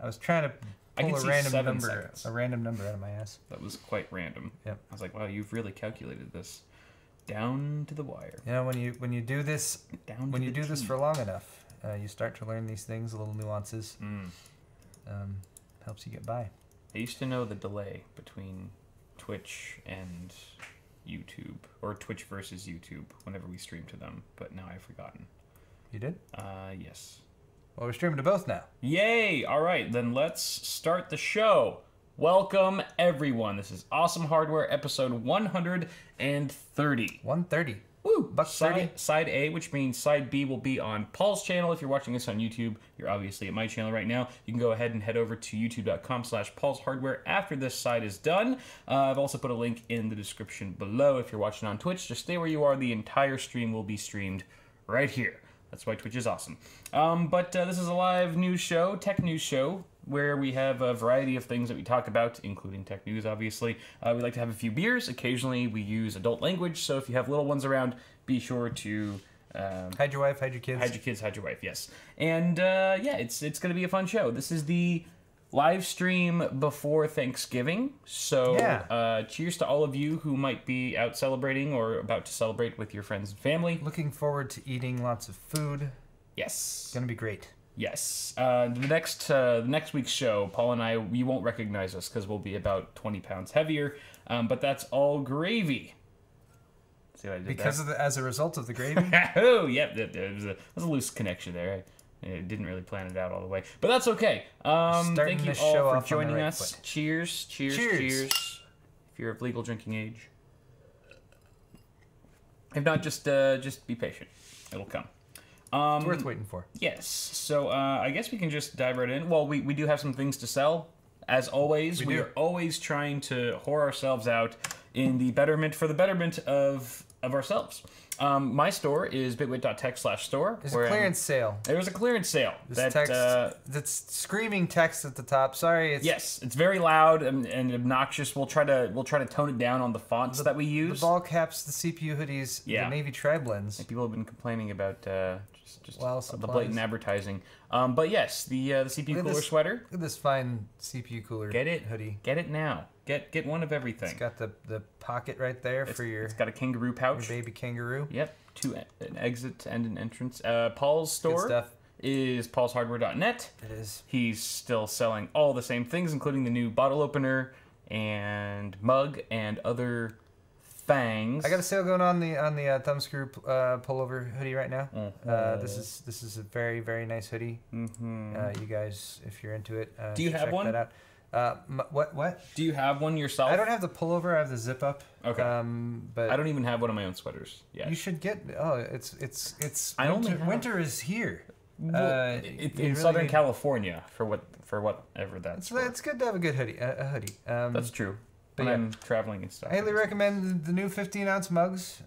I was trying to pull a random number out of my ass. That was quite random. Yep. I was like, wow, you've really calculated this down to the wire. You know, when you do this this for long enough, you start to learn these things, little nuances. Helps you get by. I used to know the delay between Twitch and YouTube, or Twitch versus YouTube, whenever we stream to them, but now I've forgotten. You did? Yes. Well, we're streaming to both now. Yay! All right, then let's start the show. Welcome, everyone. This is Awesome Hardware, episode 130. 130. Woo! Buck 30. Side A, which means side B will be on Paul's channel. If you're watching this on YouTube, you're obviously at my channel right now. You can go ahead and head over to youtube.com/paulshardware after this side is done. I've also put a link in the description below. If you're watching on Twitch, just stay where you are. The entire stream will be streamed right here. That's why Twitch is awesome. But this is a live news show, tech news show, where we have a variety of things that we talk about, including tech news, obviously. We like to have a few beers. Occasionally, we use adult language, so if you have little ones around, be sure to... hide your wife, hide your kids. Hide your kids, hide your wife, yes. And, yeah, it's going to be a fun show. This is the live stream before Thanksgiving, so yeah. Cheers to all of you who might be out celebrating or about to celebrate with your friends and family. Looking forward to eating lots of food. Yes. It's going to be great. Yes. The next week's show, Paul and I, you won't recognize us because we'll be about 20 pounds heavier, but that's all gravy. See what I did because there? as a result of the gravy? Oh, yep. There was a loose connection there. I didn't really plan it out all the way, but that's okay. Thank you all for joining us. Foot. Cheers. If you're of legal drinking age. If not, just be patient. It'll come. It's worth waiting for. Yes. So I guess we can just dive right in. Well, we do have some things to sell. As always, we are always trying to whore ourselves out in the betterment of ourselves. My store is bitwit.tech/store. There's a clearance sale. There was a clearance sale. That's screaming text at the top. Sorry. Yes, it's very loud and obnoxious. We'll try to tone it down on the fonts that we use. The ball caps, the CPU hoodies, the navy tri-blends. People have been complaining about just the supplies. blatant advertising. But yes, the CPU cooler sweater. Look at this fine CPU cooler hoodie. Get it now. Get one of everything. It's got the pocket right there for your... It's got a kangaroo pouch. Your baby kangaroo. Yep. An exit and an entrance. Paul's store is paulshardware.net. It is. He's still selling all the same things, including the new bottle opener and mug and other things. I got a sale going on the thumbscrew pullover hoodie right now. This is a very, very nice hoodie. You guys, if you're into it, do you have check one? That out. What? Do you have one yourself? I don't have the pullover. I have the zip up. Okay. But I don't even have one of my own sweaters yet. You should get. Oh, it's. Winter is here. Well, in Southern California for whatever that's. It's good to have a good hoodie. A hoodie. That's true. But I'm traveling and stuff. I highly recommend the new 15-ounce mugs.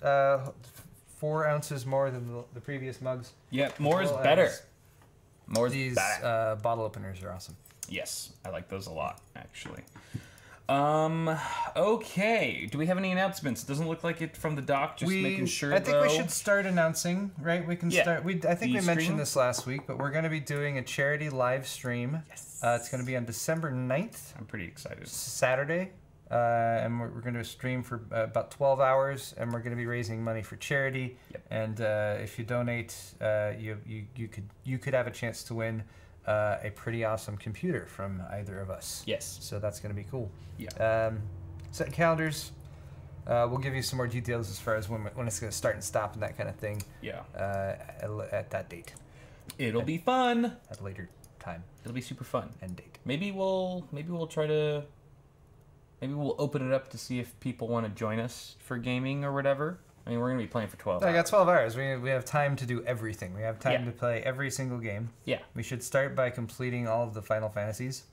4 ounces more than the previous mugs. Yeah, more is better. More is these better. Bottle openers are awesome. Yes, I like those a lot, actually. Okay. Do we have any announcements? It doesn't look like it from the doc. Just making sure. I think we should start announcing, right? We can start. I think we mentioned this last week, but we're going to be doing a charity live stream. Yes. It's going to be on December 9th. I'm pretty excited. Saturday. And we're going to stream for about 12 hours, and we're going to be raising money for charity. Yep. And if you donate, you could have a chance to win a pretty awesome computer from either of us. Yes. So that's going to be cool. Yeah. Set calendars. We'll give you some more details as far as when it's going to start and stop and that kind of thing. Yeah. At that date. It'll be fun. At a later time. It'll be super fun. End date. Maybe we'll try to. Maybe we'll open it up to see if people want to join us for gaming or whatever. I mean, we're going to be playing for 12 hours. I got 12 hours. We have time to do everything. We have time to play every single game. Yeah. We should start by completing all of the Final Fantasies.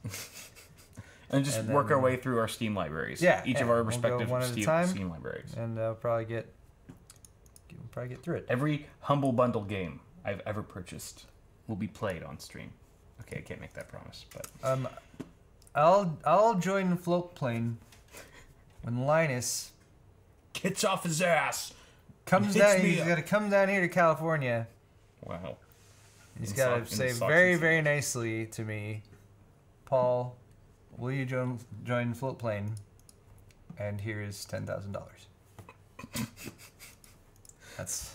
and work our way through our Steam libraries. Yeah. Each of our respective Steam libraries. And we'll probably get through it. Every Humble Bundle game I've ever purchased will be played on stream. Okay, I can't make that promise, but... I'll join FLOATPLANE when Linus gets off his ass. Comes down. He's got to come down here to California. Wow. He's got to say very, very nicely to me Paul, will you join FLOATPLANE? And here is $10,000. That's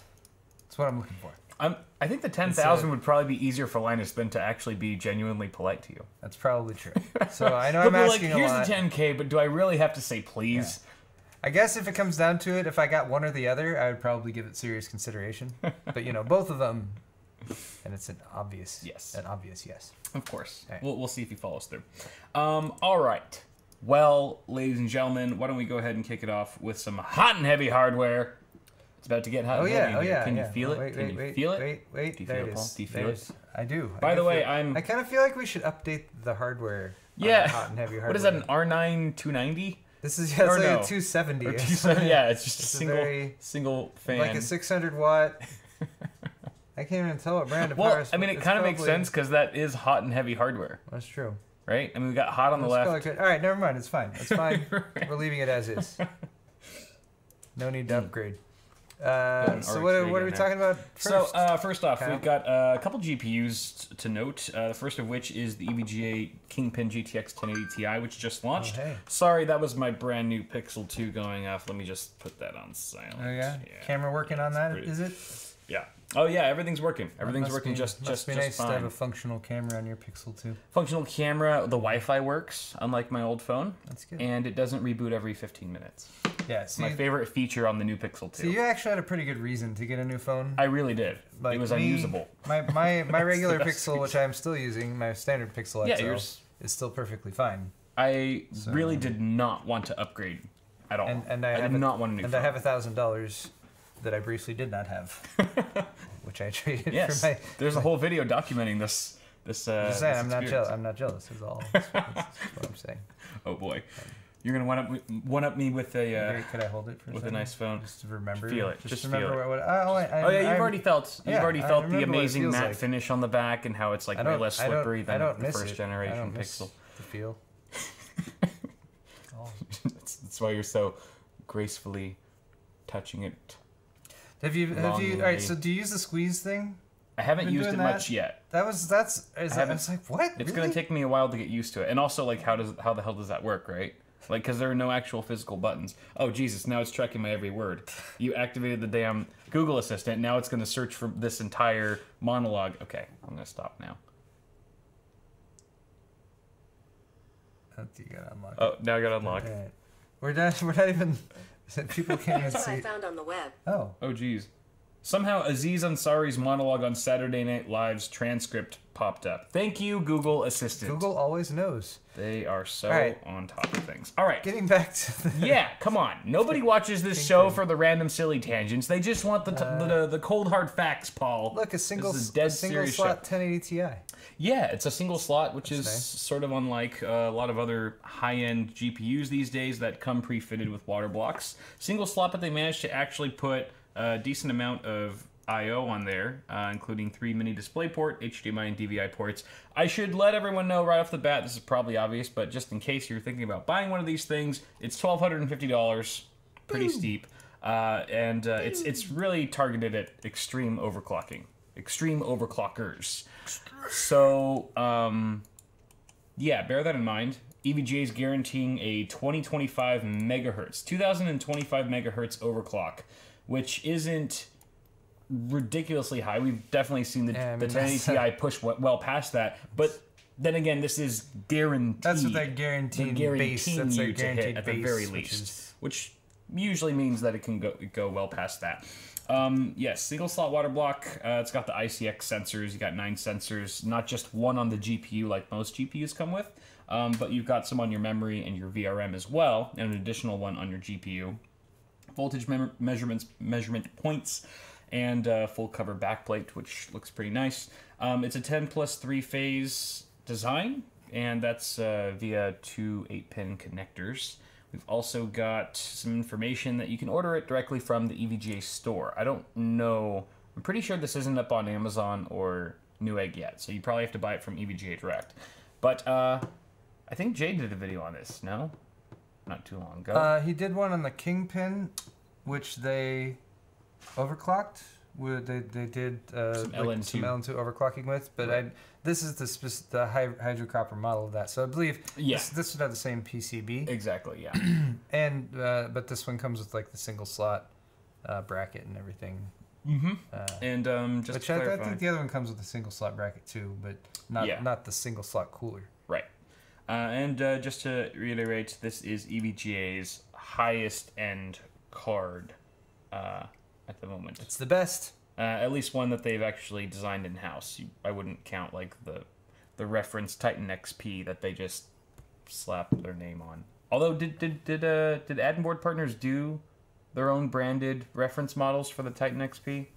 what I'm looking for. I think the 10,000 would probably be easier for Linus than to actually be genuinely polite to you. That's probably true. So I know I'm asking like, a lot. Here's the 10K, but do I really have to say please? Yeah. I guess if it comes down to it, if I got one or the other, I would probably give it serious consideration. But, you know, both of them, and it's an obvious yes. An obvious yes. Of course. Right. We'll see if he follows through. All right. Well, ladies and gentlemen, why don't we go ahead and kick it off with some hot and heavy hardware. It's about to get hot and heavy. Oh, yeah. Can you feel it? Wait, Can you feel it? Wait. Do you feel it, Paul? Do you feel it? I do. By the way, I kind of feel like we should update the hardware. Yeah. Hot and heavy hardware. What is that, an R9 290? This is like a 270. Yeah, it's just a single fan. Like a 600 watt. I can't even tell what brand of power. Well, I mean, it kind of makes sense because that is hot and heavy hardware. That's true. Right? I mean, we got hot on the left. All right, never mind. It's fine. It's fine. Right. We're leaving it as is. No need to upgrade. So what are we talking about first? So first off, we've got a couple GPUs to note. The first of which is the EVGA Kingpin GTX 1080 Ti, which just launched. Oh, hey. Sorry, that was my brand new Pixel 2 going off. Let me just put that on silent. Oh yeah? Camera working on that, is it? Yeah. Oh yeah, everything's working. Everything's working just nice fine. To have a functional camera on your Pixel 2. Functional camera. The Wi-Fi works, unlike my old phone. That's good. And it doesn't reboot every 15 minutes. Yeah, see, my favorite feature on the new Pixel 2. So you actually had a pretty good reason to get a new phone. I really did. Like it was unusable. My regular Pixel, which I'm still using, my standard Pixel XL, is still perfectly fine. I really did not want to upgrade at all. And I did not want a new phone. And I have $1,000 that I briefly did not have, which I traded for my... There's a whole video documenting this. I'm saying, I'm not jealous. Is all. That's what I'm saying. Oh boy. You're gonna one up me with a. Could I hold it for with a nice phone? Just to remember. Feel it. Just remember feel it. Oh yeah, you've already felt the amazing matte finish on the back and how it's like way less slippery than the first generation Pixel. The feel. That's why you're so gracefully touching it. Have you? All right. So do you use the squeeze thing? I haven't used it much yet. I was like, what? It's gonna take me a while to get used to it, and also like how the hell does that work, right? Like, because there are no actual physical buttons. Oh, Jesus, now it's tracking my every word. You activated the damn Google Assistant. Now it's going to search for this entire monologue. Okay, I'm going to stop now. You got to unlock. Oh, now I got to unlock. Right. We're not even... People can't even see. That's what I found on the web. Oh, geez. Somehow Aziz Ansari's monologue on Saturday Night Live's transcript popped up. Thank you, Google Assistant. Google always knows. They are so on top of things. All right. Getting back to the... Yeah, come on. Nobody watches this show for the random silly tangents. They just want the cold hard facts, Paul. Look, a single slot show. 1080 Ti. Yeah, it's a single slot, which is sort of unlike a lot of other high-end GPUs these days that come pre-fitted with water blocks. Single slot, but they managed to actually put a decent amount of I/O on there, including 3 mini DisplayPort, HDMI, and DVI ports. I should let everyone know right off the bat, this is probably obvious, but just in case you're thinking about buying one of these things, it's $1,250, pretty steep, and it's really targeted at extreme overclocking, extreme overclockers. So, yeah, bear that in mind. EVGA is guaranteeing a 2025 megahertz, 2025 megahertz overclock, which isn't ridiculously high. We've definitely seen the 1080 Ti push well past that, but then again, this is guaranteed. That's what that guaranteed base. That's you to hit at the very least, which usually means that it can go well past that. Yes, single slot water block. It's got the ICX sensors. You got 9 sensors, not just one on the GPU like most GPUs come with, but you've got some on your memory and your VRM as well, and an additional one on your GPU. Voltage measurement points, and full cover backplate, which looks pretty nice. It's a 10+3 phase design, and that's via 2 8-pin connectors. We've also got some information that you can order it directly from the EVGA store. I don't know. I'm pretty sure this isn't up on Amazon or Newegg yet, so you probably have to buy it from EVGA Direct. But I think Jay did a video on this, no? Not too long ago. He did one on the Kingpin, which they overclocked. They did some LN2 overclocking with, but This is the hydrocopper model of that. So I believe this would have the same PCB. Exactly, yeah. And but this one comes with like the single slot bracket and everything. Mm-hmm. And just which I think the other one comes with a single slot bracket too, but not the single slot cooler. Right. And just to reiterate, this is EVGA's highest end card at the moment. It's the best. At least one that they've actually designed in-house. I wouldn't count like the reference Titan XP that they just slapped their name on. Although, did Addenboard Partners do their own branded reference models for the Titan XP?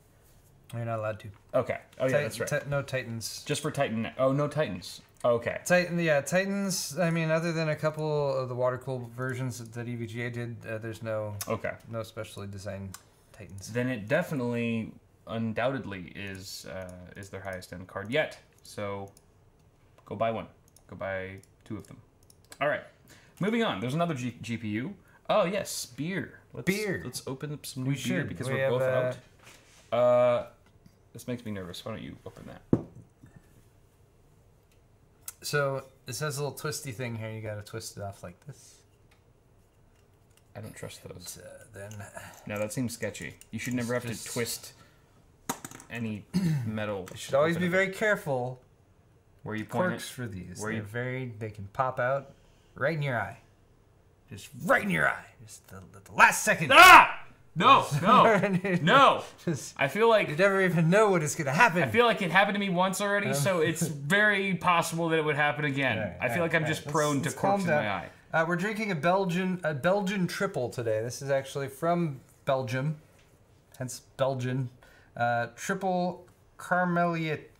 You're not allowed to. Okay. Oh yeah, that's right. No Titans. Just for Titan. Oh, no Titans. Okay. Titans. I mean, other than a couple of the water-cooled versions that EVGA did, there's no specially designed Titans. Then it definitely, undoubtedly, is their highest end card yet. So, go buy one. Go buy 2 of them. All right. Moving on. There's another GPU. Oh yes, beer. Let's open up some new beer because we're both out. This makes me nervous. Why don't you open that? So this has a little twisty thing here. You got to twist it off like this. I don't trust those. Then no, that seems sketchy. You should never have to twist any metal. You should always be very careful. Where you point corks for these. They can pop out right in your eye. Just right in your eye. Just the last second. Ah! No. I feel like you never even know what is going to happen. I feel like it happened to me once already, so it's very possible that it would happen again. I feel like I'm just prone to corks in my eye. We're drinking a Belgian triple today. This is actually from Belgium, hence Belgian. Triple Carmeliet.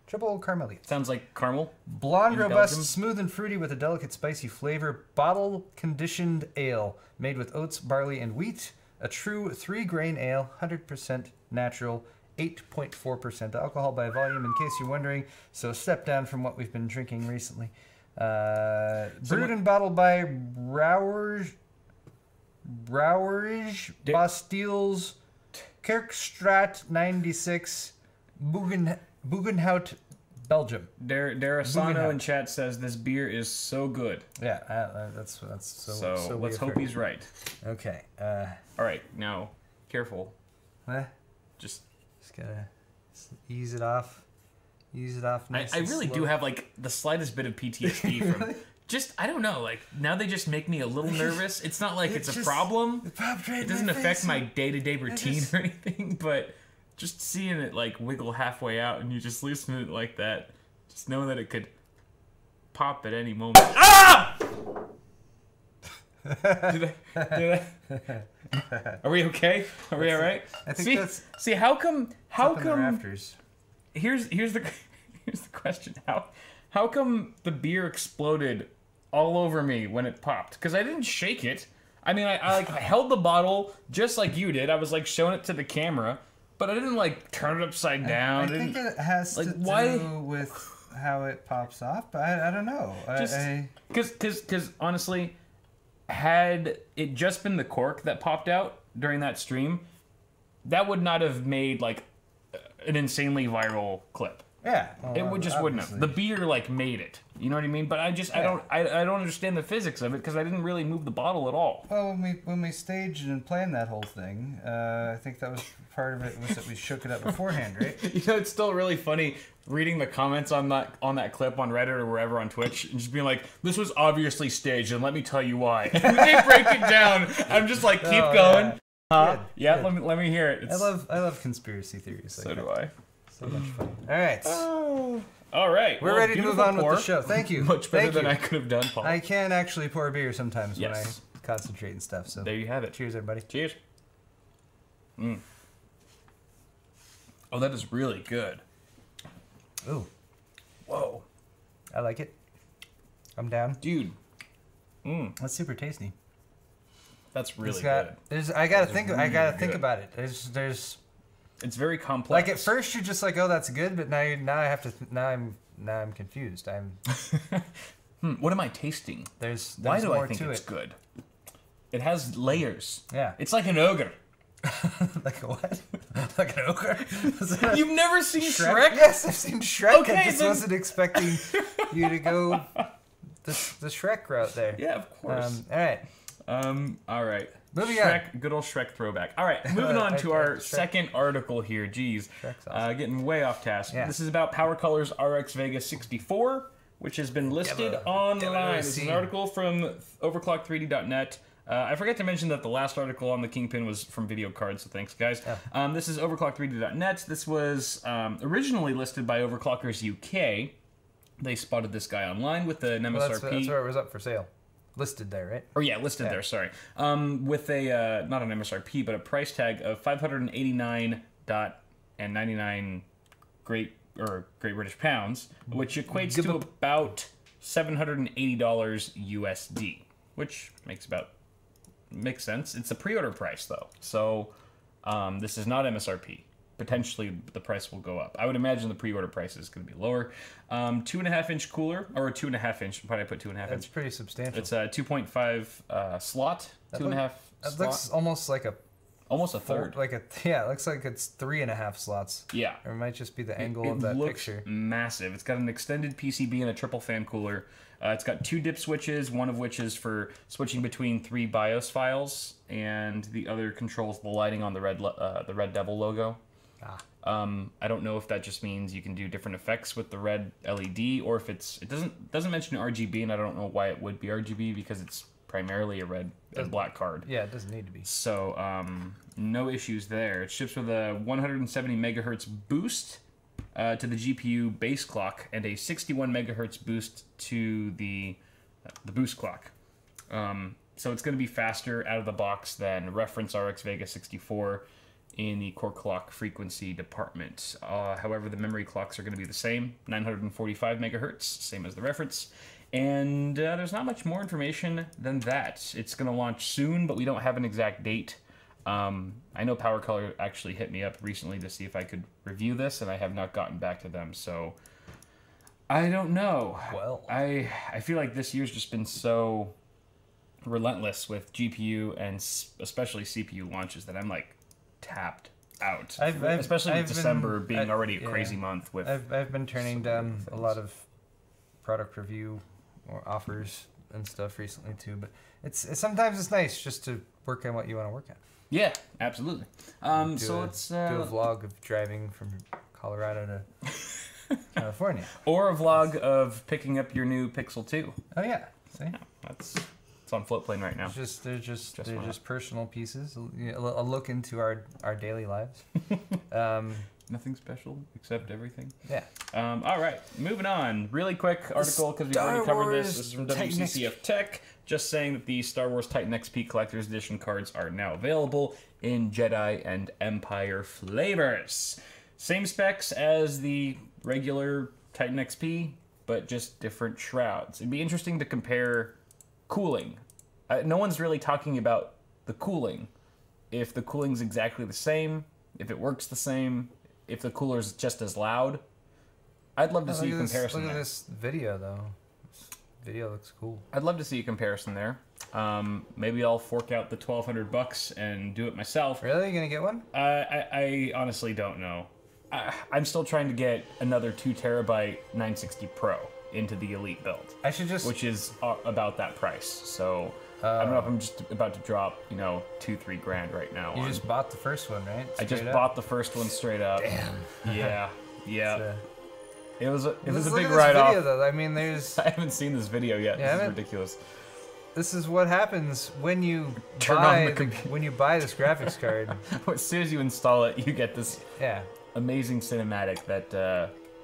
Triple Carmeliet. Sounds like caramel. Blonde, robust, Belgium. Smooth and fruity with a delicate spicy flavor. Bottle-conditioned ale made with oats, barley, and wheat. A true 3-grain ale, 100% natural, 8.4% alcohol by volume, in case you're wondering. So a step down from what we've been drinking recently. Brewed and bottled by Brouwerij Bastiles, Kerkstraat 96, Bugenhout, Belgium. Darasano in chat says this beer is so good. Yeah, that's so let's hope he's right. Okay. All right, now careful. Just gotta ease it off. Nice I really do have like the slightest bit of PTSD from. Just, I don't know, like, now they just make me a little nervous. It's not like it's a problem. It doesn't affect my day-to-day routine or anything, but just seeing it, like, wiggle halfway out and you just loosen it like that, just knowing that it could pop at any moment. Ah! Did I? Are we okay? Are we all right? I think see, how come, rafters. Here's the question. How come the beer exploded all over me when it popped? Because I didn't shake it. I mean, I held the bottle just like you did. I was like showing it to the camera, but I didn't like turn it upside down. I think it has to do with how it pops off. But I don't know. Because honestly, had it just been the cork that popped out during that stream, that would not have made like an insanely viral clip. Yeah, it wouldn't have. The beer like made it. You know what I mean? But I don't understand the physics of it because I didn't really move the bottle at all. Well, when we staged and planned that whole thing, I think that was part of it was that we shook it up beforehand, right? You know, it's still really funny reading the comments on that clip on Reddit or wherever on Twitch and just being like, "This was obviously staged, and let me tell you why." And they break it down. I'm just like, keep going. Yeah. Good. Let me hear it. I love conspiracy theories. So do I. So much fun. All right. All right. We're ready to move on with the show. Thank you. Much better than I could have done, Paul. I can actually pour beer sometimes when I concentrate and stuff. So there you have it. Cheers, everybody. Cheers. Oh, that is really good. Ooh. Whoa. I like it. I'm down. Dude. That's super tasty. That's really good. I gotta think about it. There's It's very complex. Like at first you're just like, oh, that's good, but now I'm confused. What am I tasting? There's Why do more I think to it's good? It has layers. Yeah. It's like an ogre. Like a what? Like an ochre? You've never seen Shrek? Yes, I've seen Shrek. Okay, I just then... wasn't expecting you to go the Shrek route there. Yeah, of course. All right. All right. Moving on. on. Good old Shrek throwback. All right, moving on to our second article here. Jeez, awesome. getting way off task. Yeah. This is about Power Color's RX Vega 64, which has been listed online. This is an article from overclock3d.net. I forgot to mention that the last article on the Kingpin was from Video Card, so thanks, guys. Yeah. This is overclock3d.net. This was originally listed by Overclockers UK. They spotted this guy online with an MSRP. Well, that's where it was up for sale. Listed there, right? Oh yeah, listed there. Sorry, with a not an MSRP, but a price tag of $589.99 Great British pounds, which equates to about $780 USD, which makes sense. It's a pre-order price though, so this is not MSRP. Potentially the price will go up. I would imagine the pre-order price is going to be lower. 2.5-inch cooler, or a 2.5-inch. Why did I put 2.5 inch? That's pretty substantial. It's a 2.5 slot, 2.5 slot. It looks almost like almost a third. It looks like it's 3.5 slots. Yeah. Or it might just be the angle of that picture. Massive. It's got an extended PCB and a triple fan cooler. It's got 2 dip switches, one of which is for switching between 3 BIOS files, and the other controls the lighting on the Red Devil logo. I don't know if that just means you can do different effects with the red LED, or if it doesn't mention RGB, and I don't know why it would be RGB because it's primarily a red and black card. Yeah, it doesn't need to be. So no issues there. It ships with a 170 megahertz boost to the GPU base clock and a 61 megahertz boost to the boost clock. So it's going to be faster out of the box than reference RX Vega 64 in the core clock frequency department. However, the memory clocks are going to be the same, 945 megahertz, same as the reference. And there's not much more information than that. It's going to launch soon, but we don't have an exact date. I know Power Color actually hit me up recently to see if I could review this, and I have not gotten back to them, so I don't know. Well, I feel like this year's just been so relentless with GPU and especially CPU launches that I'm like tapped out. Especially with December being already a crazy month. With I've been turning down a lot of product review or offers and stuff recently too, but it's sometimes it's nice just to work on what you want to work on. Yeah, absolutely. So let's do a vlog of driving from Colorado to California, or a vlog of picking up your new Pixel 2. Oh yeah, see, yeah, it's on FLOATPLANE right now. They're just personal pieces. A look into our daily lives. Nothing special except everything. Yeah. All right, moving on. Really quick article because we've already covered this. This is from WCCF Tech, just saying that the Star Wars Titan XP Collector's Edition cards are now available in Jedi and Empire flavors. Same specs as the regular Titan XP, but just different shrouds. It'd be interesting to compare cooling. No one's really talking about the cooling. If the cooling's exactly the same, if it works the same, if the cooler's just as loud. I'd love to see a comparison there. Look at this video, though. This video looks cool. I'd love to see a comparison there. Maybe I'll fork out the $1,200 and do it myself. Really? You gonna get one? I honestly don't know. I'm still trying to get another 2 terabyte 960 Pro into the Elite build. I should just... Which is about that price, so... I don't know if I'm just about to drop, $2-3 grand right now. You just bought the first one, right? I just bought the first one straight up. Damn. Yeah. It was a big write-off. write-off. Though. I mean, there's... I haven't seen this video yet. Yeah, this is ridiculous. This is what happens when you buy this graphics card. As soon as you install it, you get this amazing cinematic that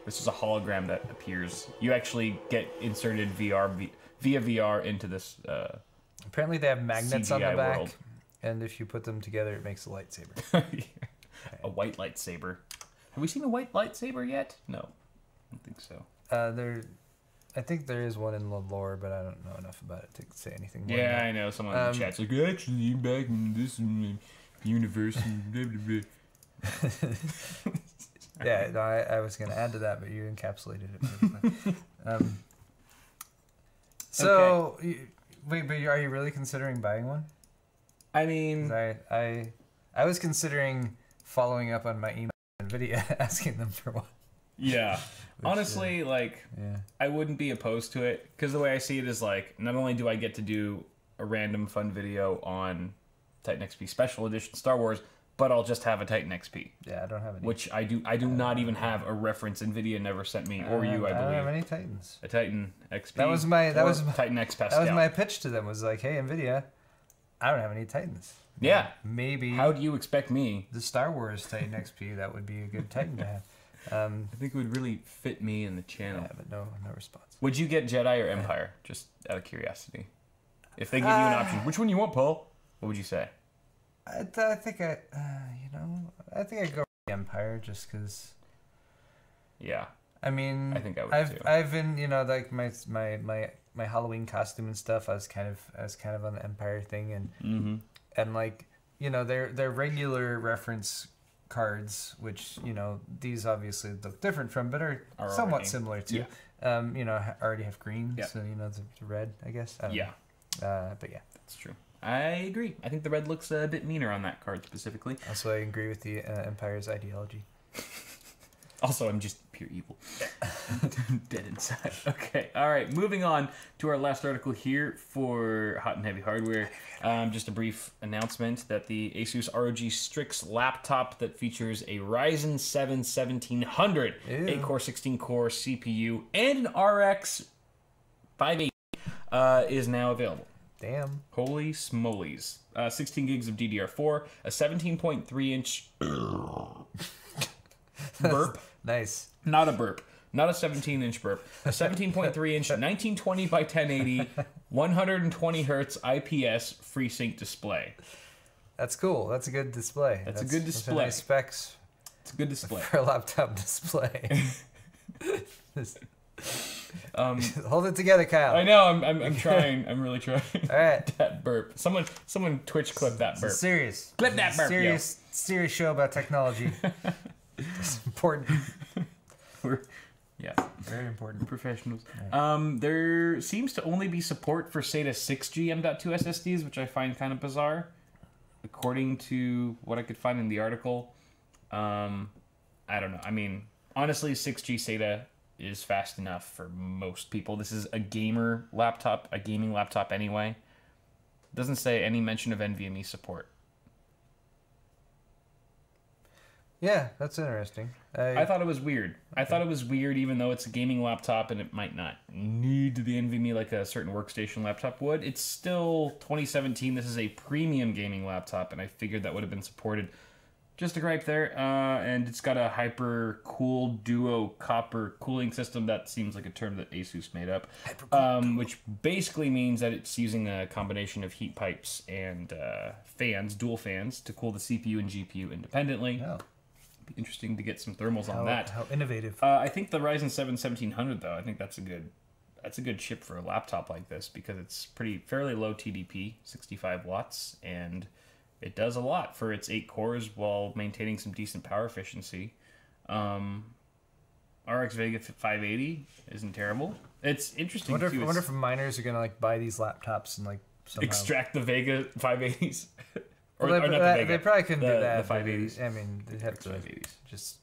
this is a hologram that appears. You actually get inserted via VR into this. Apparently, they have magnets CGI on the back, world. And if you put them together, it makes a lightsaber. A white lightsaber. Have we seen a white lightsaber yet? No, I don't think so. I think there is one in the lore, but I don't know enough about it to say anything more. Yeah, I know. Someone in the chat's like, actually, back in this universe. Blah, blah, blah. Yeah, no, I was going to add to that, but you encapsulated it. Wait, but are you really considering buying one? I mean, I I was considering following up on my email and video asking them for one. Yeah. Honestly, like, I wouldn't be opposed to it, because the way I see it is, like, not only do I get to do a random fun video on Titan XP Special Edition Star Wars, but I'll just have a Titan XP. Yeah, I don't have any. Which I do not even have a reference. NVIDIA never sent me, or you, I believe. I don't have any Titans. A Titan XP. That was my Titan X Pascal. That was my pitch to them. Was like, hey, NVIDIA, I don't have any Titans. Yeah. Maybe. How do you expect me? The Star Wars Titan XP. That would be a good Titan to have. I think it would really fit me in the channel. Yeah, but no response. Would you get Jedi or Empire? Just out of curiosity. If they give you an option, which one you want, Paul? What would you say? I think I go with the Empire just because. Yeah. I mean, I think I would too. I've been, you know, like my Halloween costume and stuff. I was kind of on the Empire thing, and like, you know, they're regular reference cards, which, you know, these obviously look different from, but are somewhat already similar to. Yeah. You know, already have green, Yeah. so you know the red, I guess. I don't Yeah. know. But yeah. That's true. I agree. I think the red looks a bit meaner on that card specifically. Also, I agree with the Empire's ideology. Also, I'm just pure evil. Dead inside. Okay. All right. Moving on to our last article here for Hot and Heavy Hardware. Just a brief announcement that the Asus ROG Strix laptop that features a Ryzen 7 1700 8-core, 16-core CPU and an RX 580 is now available. Damn. Holy smolies. 16 gigs of DDR4, a 17.3-inch burp. Nice. Not a burp. Not a 17-inch burp. A 17.3-inch 1920 by 1080, 120 hertz IPS FreeSync display. That's cool. That's a good display. That's a good display. Nice specs. It's a good display. For a laptop display. Hold it together, Kyle. I know. I'm trying. I'm really trying. All right. That burp. Someone Twitch clip that burp. Serious. Clip that burp. Serious show about technology. It's important. Yeah. Very important. Professionals. Right. There seems to only be support for SATA 6G M.2 SSDs, which I find kind of bizarre, according to what I could find in the article. I don't know. I mean, honestly, 6G SATA is fast enough for most people. This is a gamer laptop, a gaming laptop anyway. Doesn't say any mention of NVMe support. Yeah, that's interesting. I thought it was weird. Okay. I thought it was weird, even though it's a gaming laptop and it might not need the NVMe like a certain workstation laptop would. It's still 2017. This is a premium gaming laptop, and I figured that would have been supported. Just a gripe there. And it's got a hyper cool duo copper cooling system. That seems like a term that Asus made up, which basically means that it's using a combination of heat pipes and fans, dual fans, to cool the CPU and GPU independently. Oh. Be interesting to get some thermals on that. How innovative. I think the Ryzen 7 1700 though, I think that's a good chip for a laptop like this, because it's fairly low TDP, 65 watts, and it does a lot for its 8 cores while maintaining some decent power efficiency. RX Vega 580 isn't terrible. It's interesting. I wonder if miners are gonna like buy these laptops and like somehow extract the Vega 580s. Or not the Vega. They probably couldn't do that. The 580s. I mean, they'd have to 580s. Just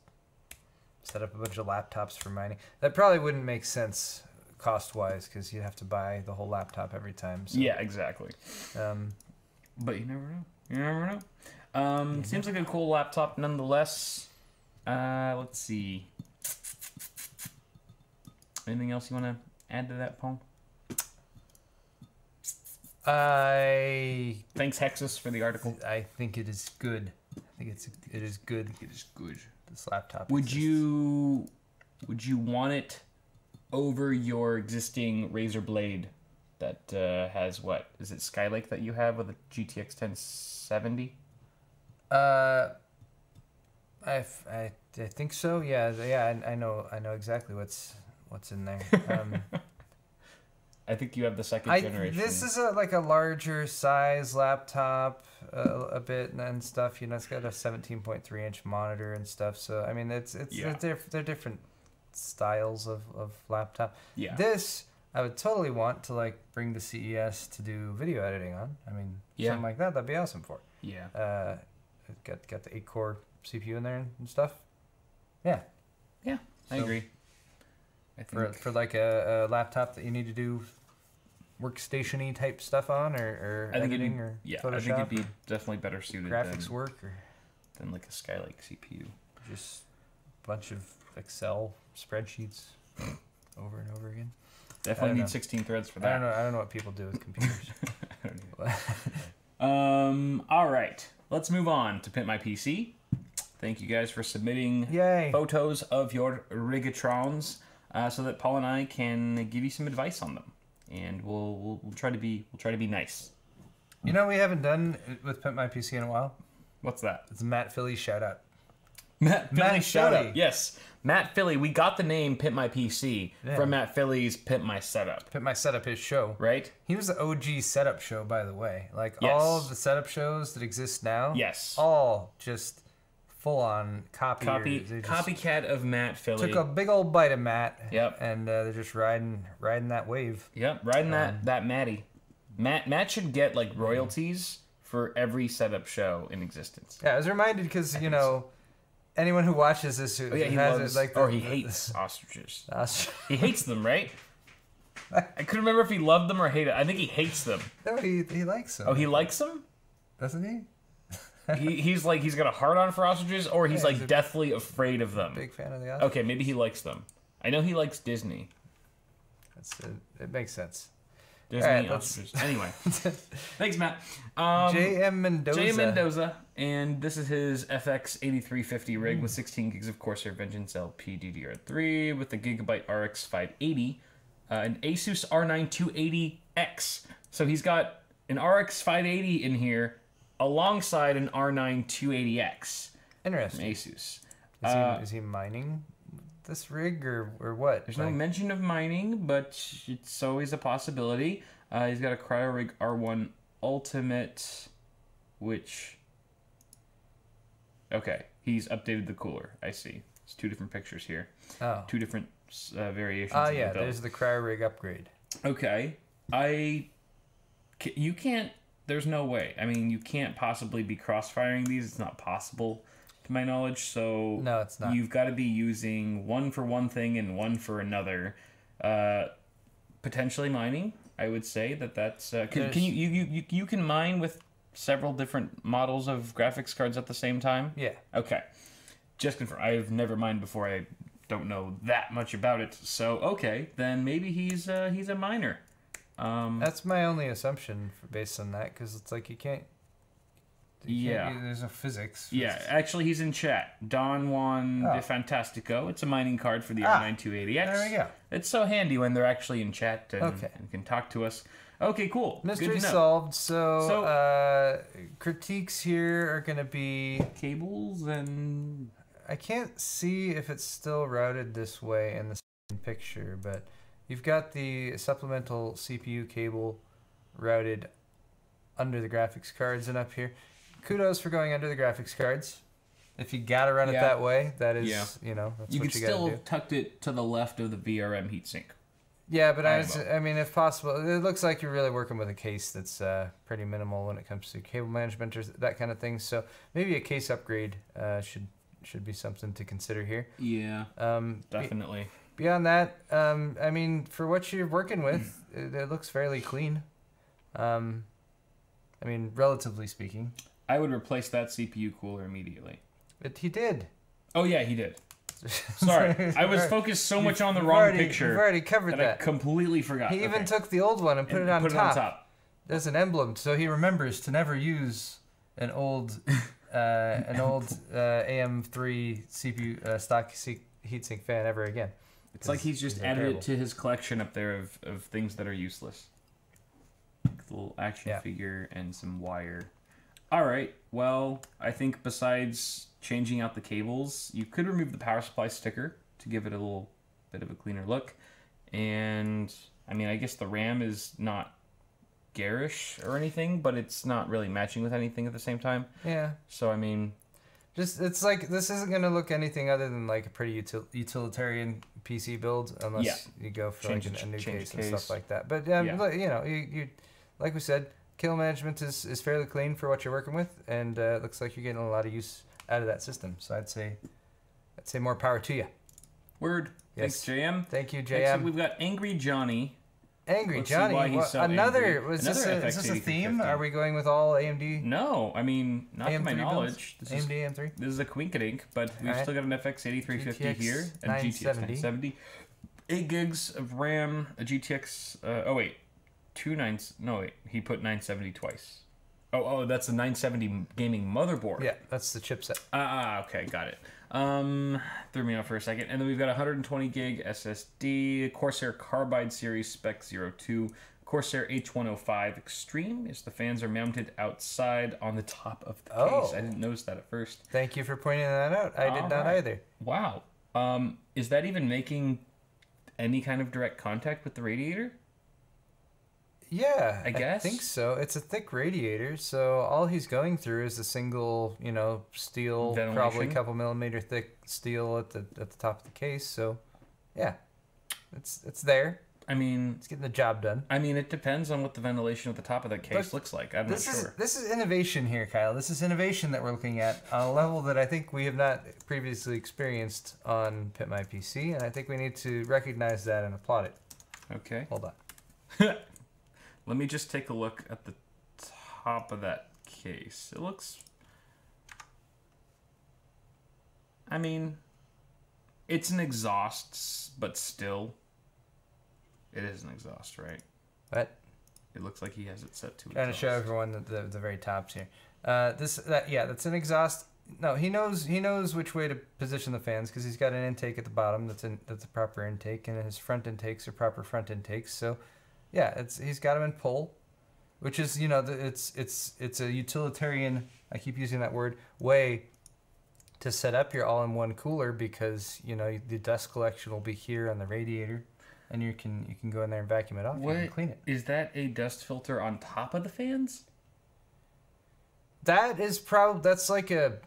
set up a bunch of laptops for mining. That probably wouldn't make sense cost-wise, because you'd have to buy the whole laptop every time. So. Yeah, exactly. But you never know. You never know. Seems like a cool laptop nonetheless. Let's see. Anything else you want to add to that, Paul? Thanks, Hexus, for the article. I think it is good. I think it is good. It is good. This laptop. Would you want it over your existing Razer Blade that has what? Is it Skylake that you have with a GTX 1070? I think so. Yeah. I know exactly what's in there. I think you have the second generation. This is a larger size laptop, a bit and stuff. You know, it's got a 17.3-inch monitor and stuff. So I mean, they're different styles of laptop. Yeah. This I would totally want to like bring to CES to do video editing on. I mean, something like that. That'd be awesome for it. Yeah. got the 8-core CPU in there and stuff. Yeah. Yeah, I agree. I think For like a laptop that you need to do workstation-y type stuff on, or editing, or Photoshop, I think it'd be definitely better suited graphics work, or than like a Skylake CPU. just a bunch of Excel spreadsheets over and over again. Definitely need 16 threads for that. I don't know what people do with computers. All right, let's move on to Pimp My PC. Thank you guys for submitting photos of your rigatrons, so that Paul and I can give you some advice on them, and we'll try to be nice. You know, we haven't done with Pimp My PC in a while. What's that? It's Matt Philly shout out. Matt Philly shout out. Yes, Matt Philly. We got the name Pimp My PC from Matt Philly's Pimp My Setup. Pimp My Setup, his show. Right? He was the OG setup show, by the way. Like all of the setup shows that exist now. Yes. All just full on copycat of Matt Philly. Took a big old bite of Matt. Yep. And they're just riding that wave. Yep, riding that Matty. Matt should get like royalties for every setup show in existence. Yeah, I was reminded because you know, anyone who watches this who has he hates ostriches. He hates them, right? I couldn't remember if he loved them or hated. I think he hates them. No, he likes them. Oh, he likes them? Doesn't he? he's got a hard on for ostriches, or he's like deathly afraid of them. Big fan of the ostrich. Okay, maybe he likes them. I know he likes Disney. It makes sense. Disney ostriches. Anyway, thanks, Matt. J.M. Mendoza, and this is his FX 8350 rig with 16 gigs of Corsair Vengeance LP DDR3 with the Gigabyte RX 580, an Asus R9 280X. So he's got an RX 580 in here alongside an R9 280X. Interesting. From Asus. Is he mining this rig or what? There's no mention of mining, but it's always a possibility. He's got a CryoRig R1 Ultimate, which... Okay, he's updated the cooler. I see. It's two different pictures here. Oh. Two different variations of the build. There's the CryoRig upgrade. Okay. You can't... There's no way. I mean, you can't possibly be cross-firing these. It's not possible, to my knowledge. So no, it's not. You've got to be using one for one thing and one for another. Potentially mining, I would say that's. Can you can mine with several different models of graphics cards at the same time? Yeah. Okay. Just confirm. I've never mined before. I don't know that much about it. So okay, then maybe he's a miner. That's my only assumption based on that, because it's like you can't. There's no physics. Yeah, actually, he's in chat. Don Juan de Fantastico. It's a mining card for the R9 280X. There we go. It's so handy when they're actually in chat and can talk to us. Okay, cool. Mystery solved. So critiques here are going to be cables and. I can't see if it's still routed this way in the picture, but. You've got the supplemental CPU cable routed under the graphics cards and up here. Kudos for going under the graphics cards. If you gotta run it that way, that is, that's what you gotta do. You could still tuck it to the left of the VRM heatsink. Yeah, but I mean, if possible, it looks like you're really working with a case that's pretty minimal when it comes to cable management or that kind of thing. So maybe a case upgrade should be something to consider here. Yeah, definitely. Beyond that, I mean, for what you're working with, it looks fairly clean. I mean, relatively speaking. I would replace that CPU cooler immediately. He did. Oh, yeah, he did. Sorry. I was focused so much on the wrong picture. You've already covered that. I completely forgot. He even took the old one and put it on top. There's an emblem, so he remembers to never use an old AM3 CPU stock heatsink fan ever again. It's like he's just added it to his collection up there of things that are useless. Like a little action figure and some wire. All right. Well, I think besides changing out the cables, you could remove the power supply sticker to give it a little bit of a cleaner look. And, I mean, I guess the RAM is not garish or anything, but it's not really matching with anything at the same time. Yeah. So, I mean... it's like, this isn't going to look anything other than like a pretty utilitarian PC build, unless you go for like a new case and stuff like that. But, you know, you like we said, cable management is fairly clean for what you're working with, and it looks like you're getting a lot of use out of that system. So I'd say more power to you. Word. Yes. Thanks, JM. Thank you, Next JM. up, we've got Angry Johnny. Angry Let's see Johnny. why he's What- so another. angry. Was Another this a FX theme? 8350. Are we going with all AMD? No, I mean, not to my AM3 knowledge. builds? AMD AM3. This is a Quinkadink, but we've Alright. still got an FX 8350 GTX here, a GTX 970, 8 gigs of RAM, a GTX. Oh wait, he put 970 twice. Oh, that's a 970 gaming motherboard. Yeah, that's the chipset. Okay, got it. Threw me off for a second. And then we've got 120 gig SSD, Corsair Carbide Series Spec 02, Corsair H105 Extreme. Is the fans are mounted outside on the top of the case. I didn't notice that at first. Thank you for pointing that out. I did not either. Wow. Is that even making any kind of direct contact with the radiator? Yeah, I guess. think so. It's a thick radiator, so all he's going through is a single, steel, Ventilation. probably a couple millimeter thick steel at the top of the case. So, yeah, it's there. I mean, It's getting the job done. I mean, it depends on what the ventilation at the top of the case looks like. I'm not sure. This is innovation here, Kyle. This is innovation that we're looking at on a level that I think we have not previously experienced on Pit My PC, and I think we need to recognize that and applaud it. Okay. Hold on. Let me just take a look at the top of that case. It looks... I mean, it's an exhaust, but still, it is an exhaust, right? What? It looks like he has it set to Trying to show everyone the very tops here. That's an exhaust. No, he knows which way to position the fans because he's got an intake at the bottom that's a proper intake, and his front intakes are proper front intakes. So, yeah, he's got them in pull, which is it's a utilitarian. I keep using that word way to set up your all-in-one cooler because the dust collection will be here on the radiator, and you can go in there and vacuum it off and clean it. Is that a dust filter on top of the fans? That's like a.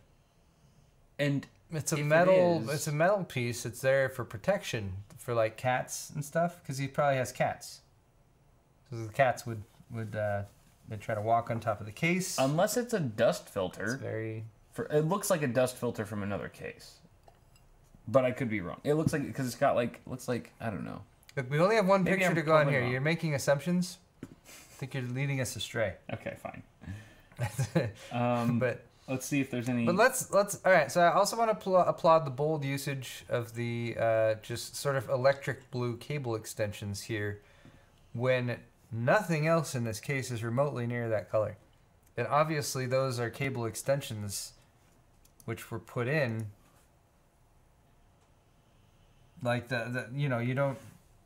And it's a metal piece. It's there for protection for like cats and stuff because he probably has cats. So the cats would they'd try to walk on top of the case. Unless it's a dust filter. It's very. It looks like a dust filter from another case, but I could be wrong. It looks like because it's got looks like I don't know. Look, we only have one Maybe picture I'm to go on totally here. wrong. You're making assumptions. I think you're leading us astray. Okay, fine. But let's see if there's any. But let's all right. So I also want to applaud the bold usage of the just sort of electric blue cable extensions here, when nothing else in this case is remotely near that color. And obviously those are cable extensions, which were put in. Like you don't.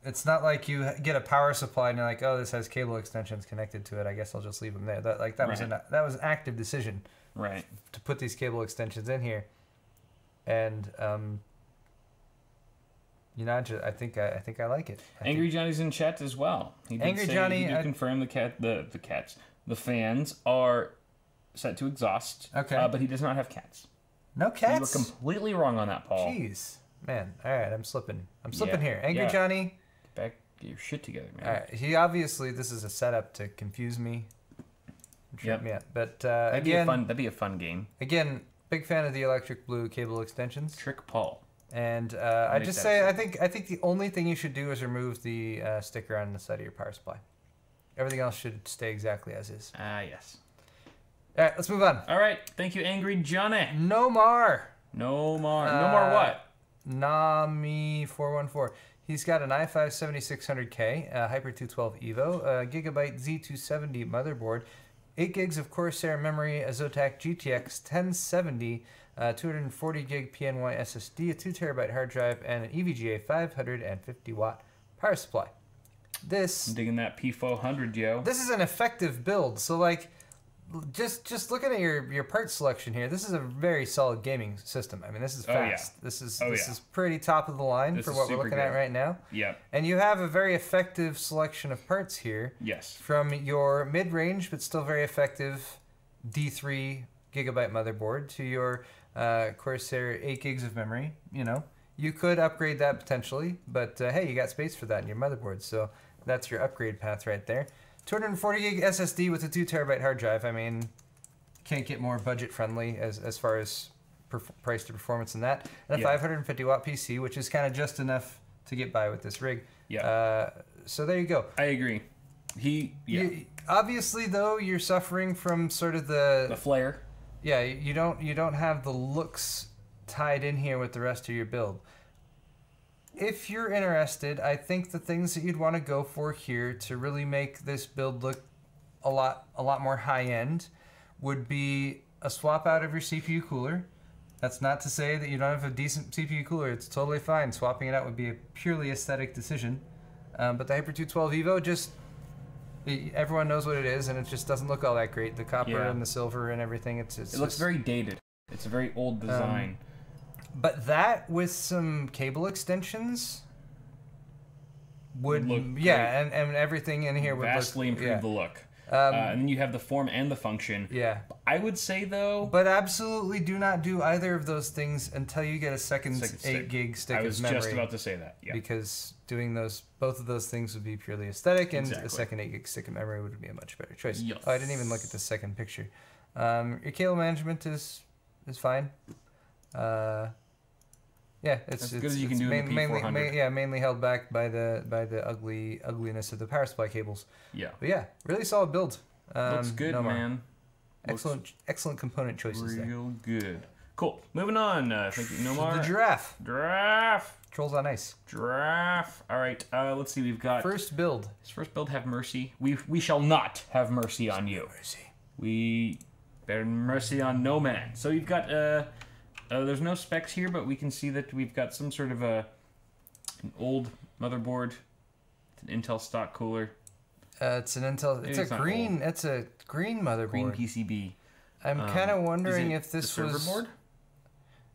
It's not like you get a power supply and you're like, oh, this has cable extensions connected to it. I guess I'll just leave them there. That was an active decision. Right. To put these cable extensions in here, and I think I like it. Angry Johnny's in chat as well. He did Angry Johnny, he did confirm the fans are set to exhaust. Okay. But he does not have cats. No cats. You were completely wrong on that, Paul. Jeez, man. All right, I'm slipping here. Angry Yeah. Johnny. Get your shit together, man. All right, he obviously this is a setup to confuse me. Trip me up. But that'd be a fun game. Again, big fan of the electric blue cable extensions. Trick Paul. And I just say I think the only thing you should do is remove the sticker on the side of your power supply. Everything else should stay exactly as is. Yes. All right, let's move on. All right, thank you, Angry Johnny. No more. No more what? Nami 414. He's got an i5 7600K, Hyper 212 Evo, Gigabyte Z270 motherboard, 8 gigs of Corsair memory, a Zotac GTX 1070, 240 gig PNY SSD, a 2 terabyte hard drive, and an EVGA 550 watt power supply. I'm digging that P400, yo. This is an effective build. So like, just looking at your part selection here, this is a very solid gaming system. I mean, this is fast. Yeah. This is pretty top of the line for what we're looking at right now. Yeah. And you have a very effective selection of parts here. Yes. From your mid-range but still very effective D3 gigabyte motherboard to your Corsair 8 gigs of memory. You could upgrade that potentially, but hey, you got space for that in your motherboard, so that's your upgrade path right there. 240 gig SSD with a 2 terabyte hard drive. I mean, can't get more budget friendly as far as price to performance than that. And a 550 watt PC, which is kind of just enough to get by with this rig. Yeah. So there you go. I agree. Obviously, though, you're suffering from sort of the flare. Yeah, you don't have the looks tied in here with the rest of your build. If you're interested, I think the things that you'd want to go for here to really make this build look a lot more high end would be a swap out of your CPU cooler. That's not to say that you don't have a decent CPU cooler. It's totally fine. Swapping it out would be a purely aesthetic decision. But the Hyper 212 Evo, just everyone knows what it is, and it just doesn't look all that great. The copper and the silver and everything. It looks very dated. It's a very old design. But that with some cable extensions would look and everything in here would vastly improve the look. And then you have the form and the function. Yeah. I would say though. But absolutely do not do either of those things until you get a second 8 gig stick of memory. I was just about to say that. Yeah. Because doing both of those things would be purely aesthetic, and a second 8 gig stick of memory would be a much better choice. Yes. Oh, I didn't even look at the second picture. Your cable management is fine. Yeah, it's as good as you can do in the P400. mainly held back by the ugliness of the power supply cables. Yeah. But yeah, really solid build. Looks good, man. Excellent component choices there. Real good. Cool. Moving on. Thank you, Nomar. The Giraffe. Giraffe. Trolls on ice. Giraffe. All right. Let's see. We've got first build. His first build. Have mercy. We shall not have mercy on you. Mercy. We bear mercy on no man. So you've got there's no specs here, but we can see that we've got some sort of an old motherboard. It's an Intel stock cooler. It's an Intel. It's a green motherboard. Green PCB. I'm kind of wondering if this was server board.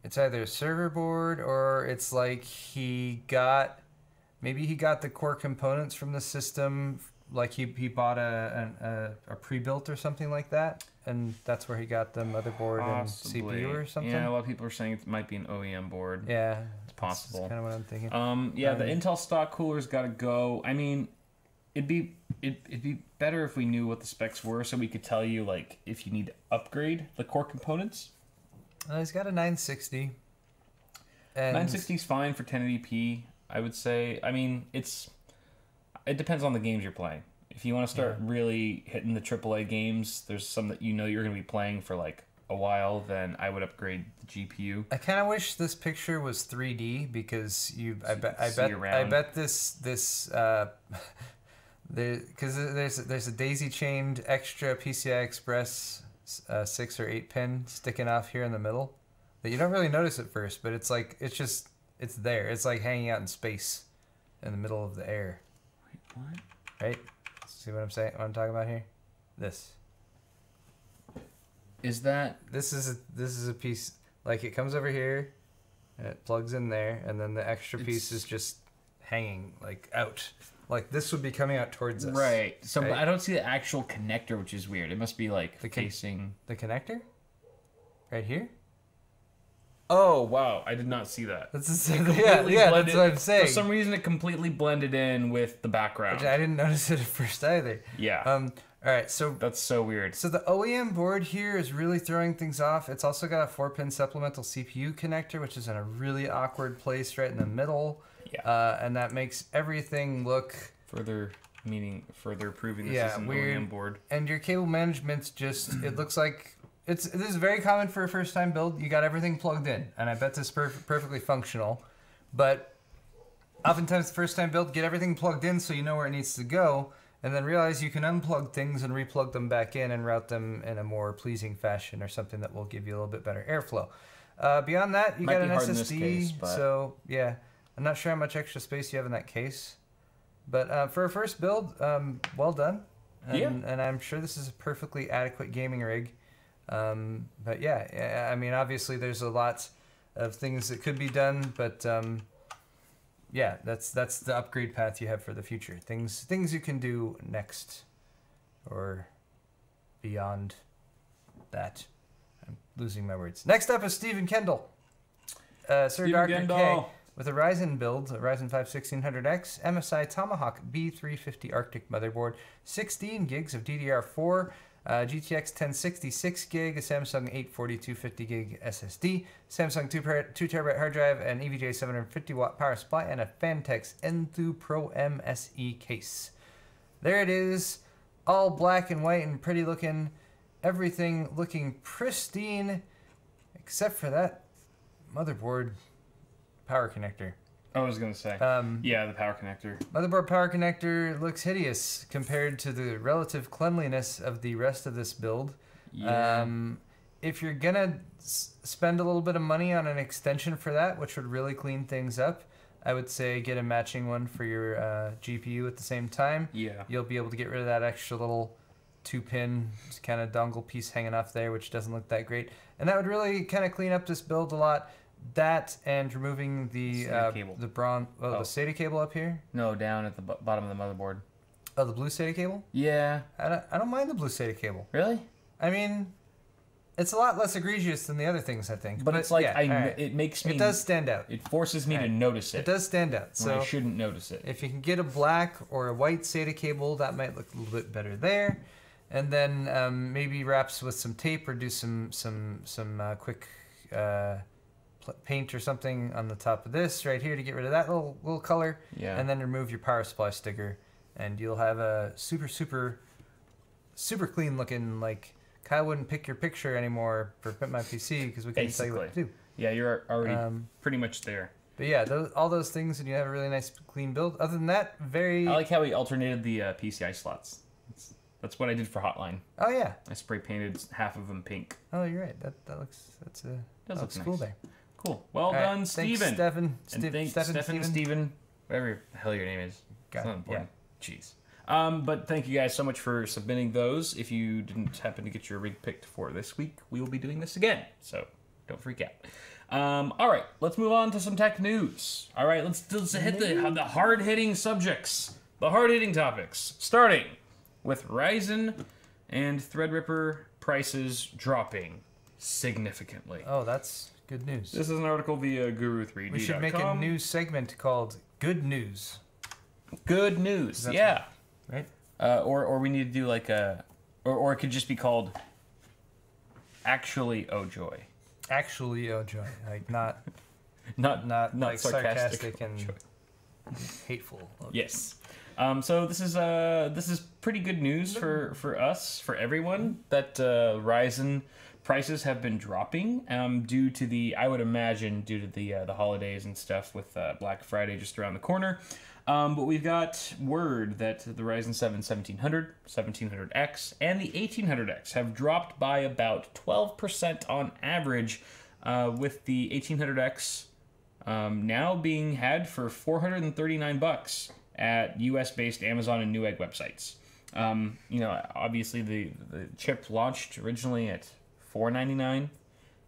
It's either a server board or it's like maybe he got the core components from the system. Like he bought a pre-built or something like that, and that's where he got the motherboard and CPU or something. Yeah, a lot of people are saying it might be an OEM board. Yeah, it's possible. That's kind of what I'm thinking. The Intel stock cooler's got to go. I mean, it'd be better if we knew what the specs were, so we could tell you like if you need to upgrade the core components. He's got a 960. And 960 is fine for 1080p, I would say. I mean, it depends on the games you're playing. If you want to start really hitting the AAA games, there's some that you're going to be playing for like a while, then I would upgrade the GPU. I kind of wish this picture was 3D because I bet this because there's a daisy chained extra PCI Express 6 or 8 pin sticking off here in the middle that you don't really notice at first, but it's there. It's like hanging out in space in the middle of the air. What? Right? See what I'm saying? What I'm talking about here? This. Is that? This is a piece. Like it comes over here, and it plugs in there, and then the extra piece is just hanging like out. Like this would be coming out towards us. Right. So right? I don't see the actual connector, which is weird. It must be like facing the connector. Right here. Oh wow! I did not see that. That's what I'm saying. For some reason, it completely blended in with the background. Which I didn't notice it at first either. Yeah. All right. So that's so weird. So the OEM board here is really throwing things off. It's also got a 4-pin supplemental CPU connector, which is in a really awkward place right in the middle. Yeah. And that makes everything look further proving this is an OEM board. And your cable management's just it looks like. This is very common for a first-time build. You got everything plugged in, and I bet this is perfectly functional. But oftentimes, the first-time build, get everything plugged in so you know where it needs to go, and then realize you can unplug things and replug them back in and route them in a more pleasing fashion or something that will give you a little bit better airflow. Beyond that, you got an SSD, so yeah, I'm not sure how much extra space you have in that case. But for a first build, well done. And I'm sure this is a perfectly adequate gaming rig. But yeah, I mean, obviously there's a lot of things that could be done, but yeah, that's the upgrade path you have for the future. Things you can do next or beyond that. I'm losing my words. Next up is Stephen Kendall. Sir Dr. K. with a Ryzen build, a Ryzen 5 1600X, MSI Tomahawk B350 Arctic motherboard, 16 gigs of DDR4, GTX 1060 6 gig, a Samsung 840 250 gig SSD, Samsung 2 terabyte hard drive, an EVGA 750 watt power supply, and a Fantex Enthoo Pro M SE case. There it is, all black and white and pretty looking, everything looking pristine, except for that motherboard power connector. I was gonna say, yeah, the power connector. Motherboard power connector looks hideous compared to the relative cleanliness of the rest of this build. Yeah. If you're gonna spend a little bit of money on an extension for that, which would really clean things up, I would say get a matching one for your GPU at the same time. Yeah. You'll be able to get rid of that extra little 2-pin kind of dongle piece hanging off there, which doesn't look that great. And that would really kind of clean up this build a lot. That and removing the cable. the SATA cable up here. No, down at the bottom of the motherboard. Oh, the blue SATA cable? Yeah. I don't mind the blue SATA cable. Really? I mean, it's a lot less egregious than the other things, I think. But it's like, yeah, it makes me... It does stand out. It forces me to notice it. It does stand out. So I shouldn't notice it. If you can get a black or a white SATA cable, that might look a little bit better there. And then maybe wraps with some tape or do some quick paint or something on the top of this right here to get rid of that little color. Yeah. And then remove your power supply sticker, and you'll have a super clean looking, like, Kyle wouldn't pick your picture anymore for Pimp My PC because we couldn't tell you what to do. Yeah, you're already pretty much there. But yeah, all those things, and you have a really nice clean build. Other than that, very... I like how we alternated the PCI slots. That's what I did for Hotline. Oh yeah. I spray painted half of them link. Oh, you're right. That looks Looks cool nice. there. Cool. Well done, Steven. Stephen. And thanks, Steven. Whatever the hell your name is. It's not important. Yeah. Jeez. But thank you guys so much for submitting those. If you didn't happen to get your rig picked for this week, we will be doing this again. So don't freak out. All right, let's move on to some tech news. All right, let's hit the hard-hitting subjects, the hard-hitting topics, starting with Ryzen and Threadripper prices dropping significantly. Oh, that's good news. This is an article via Guru3D.com. We should make a new segment called Good News. Good News, yeah. Right? Or we need to do like a... Or it could just be called Actually Oh Joy. Actually Oh Joy. Like not like sarcastic and hateful. Oh, yes. So this is pretty good news for us, for everyone, that Ryzen prices have been dropping due to I would imagine due to the holidays and stuff with Black Friday just around the corner. But we've got word that the Ryzen 7 1700, 1700X, and the 1800X have dropped by about 12% on average, with the 1800X now being had for $439 at US-based Amazon and Newegg websites. Obviously the chip launched originally at $499,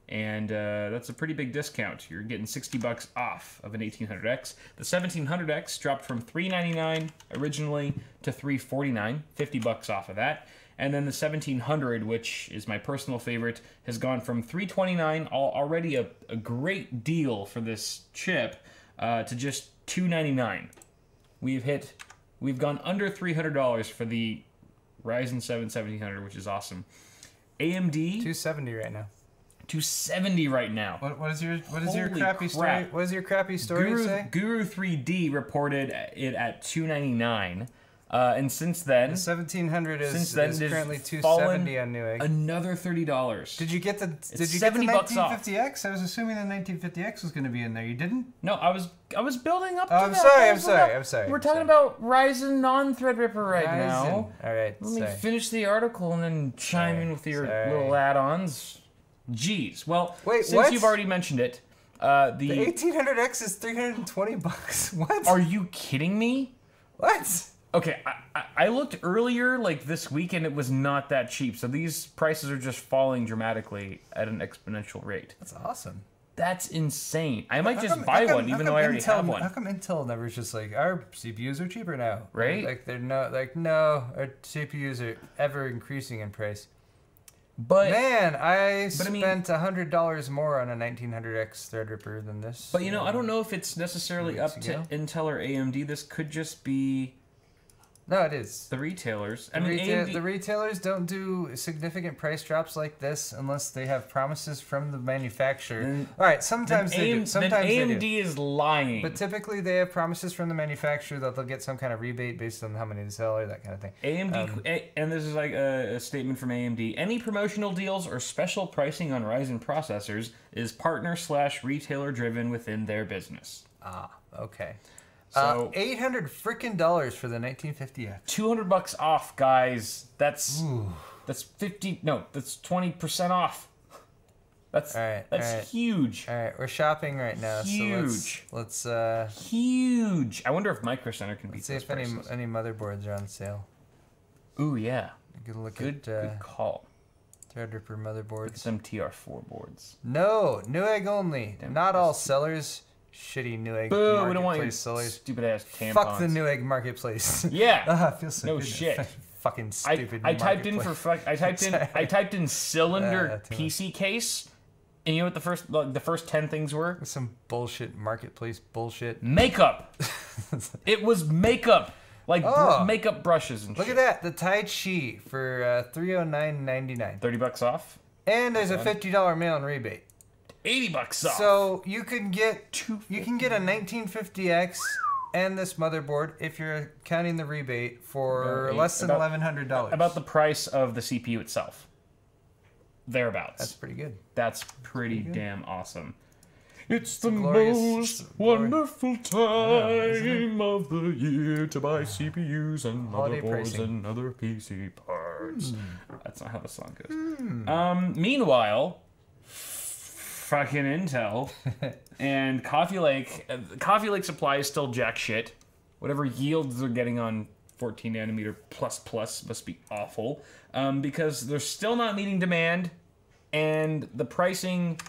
and that's a pretty big discount. You're getting $60 off of an 1800X. The 1700X dropped from $399 originally to $349, $50 off of that. And then the 1700, which is my personal favorite, has gone from $329, already a great deal for this chip, to just $299. We've gone under $300 for the Ryzen 7 1700, which is awesome. AMD $270 right now. $270 right now. What is your crappy crap. story? What does your crappy story say? Guru3D reported it at $299. And since then, the 1700 is currently $270 on Newegg. Another $30. Did you get the $70 off. 1950X? I was assuming the 1950X was going to be in there. You didn't? No, I was building up to I'm that. I'm sorry. We're talking about Ryzen non-Threadripper right now. All right. Let me finish the article and then chime in with your little add-ons. Jeez. Well, since you've already mentioned it, the 1800X is $320. What? Are you kidding me? What? Okay, I looked earlier, like this week, and it was not that cheap. So these prices are just falling dramatically at an exponential rate. That's awesome. That's insane. I might just buy one, even though I already have one. How come Intel never just like, our CPUs are cheaper now? Right? No, our CPUs are ever increasing in price. But Man, I I spent mean- $100 more on a 1900X Threadripper than this. But you know, I don't know if it's necessarily up weeks to ago. Intel or AMD. This could just be No, it is. the retailers. I The mean, AMD. the retailers don't do significant price drops like this unless they have promises from the manufacturer. Then- All right, sometimes they do. Sometimes then they AMD do. is lying. But typically they have promises from the manufacturer that they'll get some kind of rebate based on how many they sell or that kind of thing. AMD, and this is like a statement from AMD. Any promotional deals or special pricing on Ryzen processors is partner/retailer driven within their business. Ah, okay. So $800 frickin' for the 1950X. $200 off, guys. That's Ooh. that's 50. No, that's 20% off. That's All right, that's all right. huge. All right, we're shopping right now. Huge. So let's Huge. I wonder if Micro Center can beat see those if any prices. motherboards are on sale. Ooh, yeah. You can look Good at call. Threadripper Look at motherboards. some TR4 boards. No, Newegg only. Damn Not it. all sellers. Shitty Newegg Boo, we don't want your marketplace sellers. stupid ass tampons. Fuck the Newegg marketplace. Yeah. Ah, it feels so No good. shit. Fucking stupid. I typed in marketplace. for fuck. I typed in cylinder too much. PC case, and you know what the first 10 things were? Some bullshit marketplace bullshit. Makeup. It was makeup, like Oh. makeup brushes and Look shit. at that, the Tai Chi for $309.99, $30 off, and there's a $50 mail-in rebate. $80 off. So you can get a 1950X and this motherboard if you're counting the rebate for About less than about- $1,100. about the price of the CPU itself. Thereabouts. That's pretty good. That's pretty damn awesome. It's the glorious- most it's glorious. wonderful time of the year to buy CPUs and Holiday motherboards pricing. and other PC parts. That's not how the song goes. Meanwhile, fucking Intel and Coffee Lake supply is still jack shit. Whatever yields they're getting on 14 nanometer plus must be awful, because they're still not meeting demand, and the pricing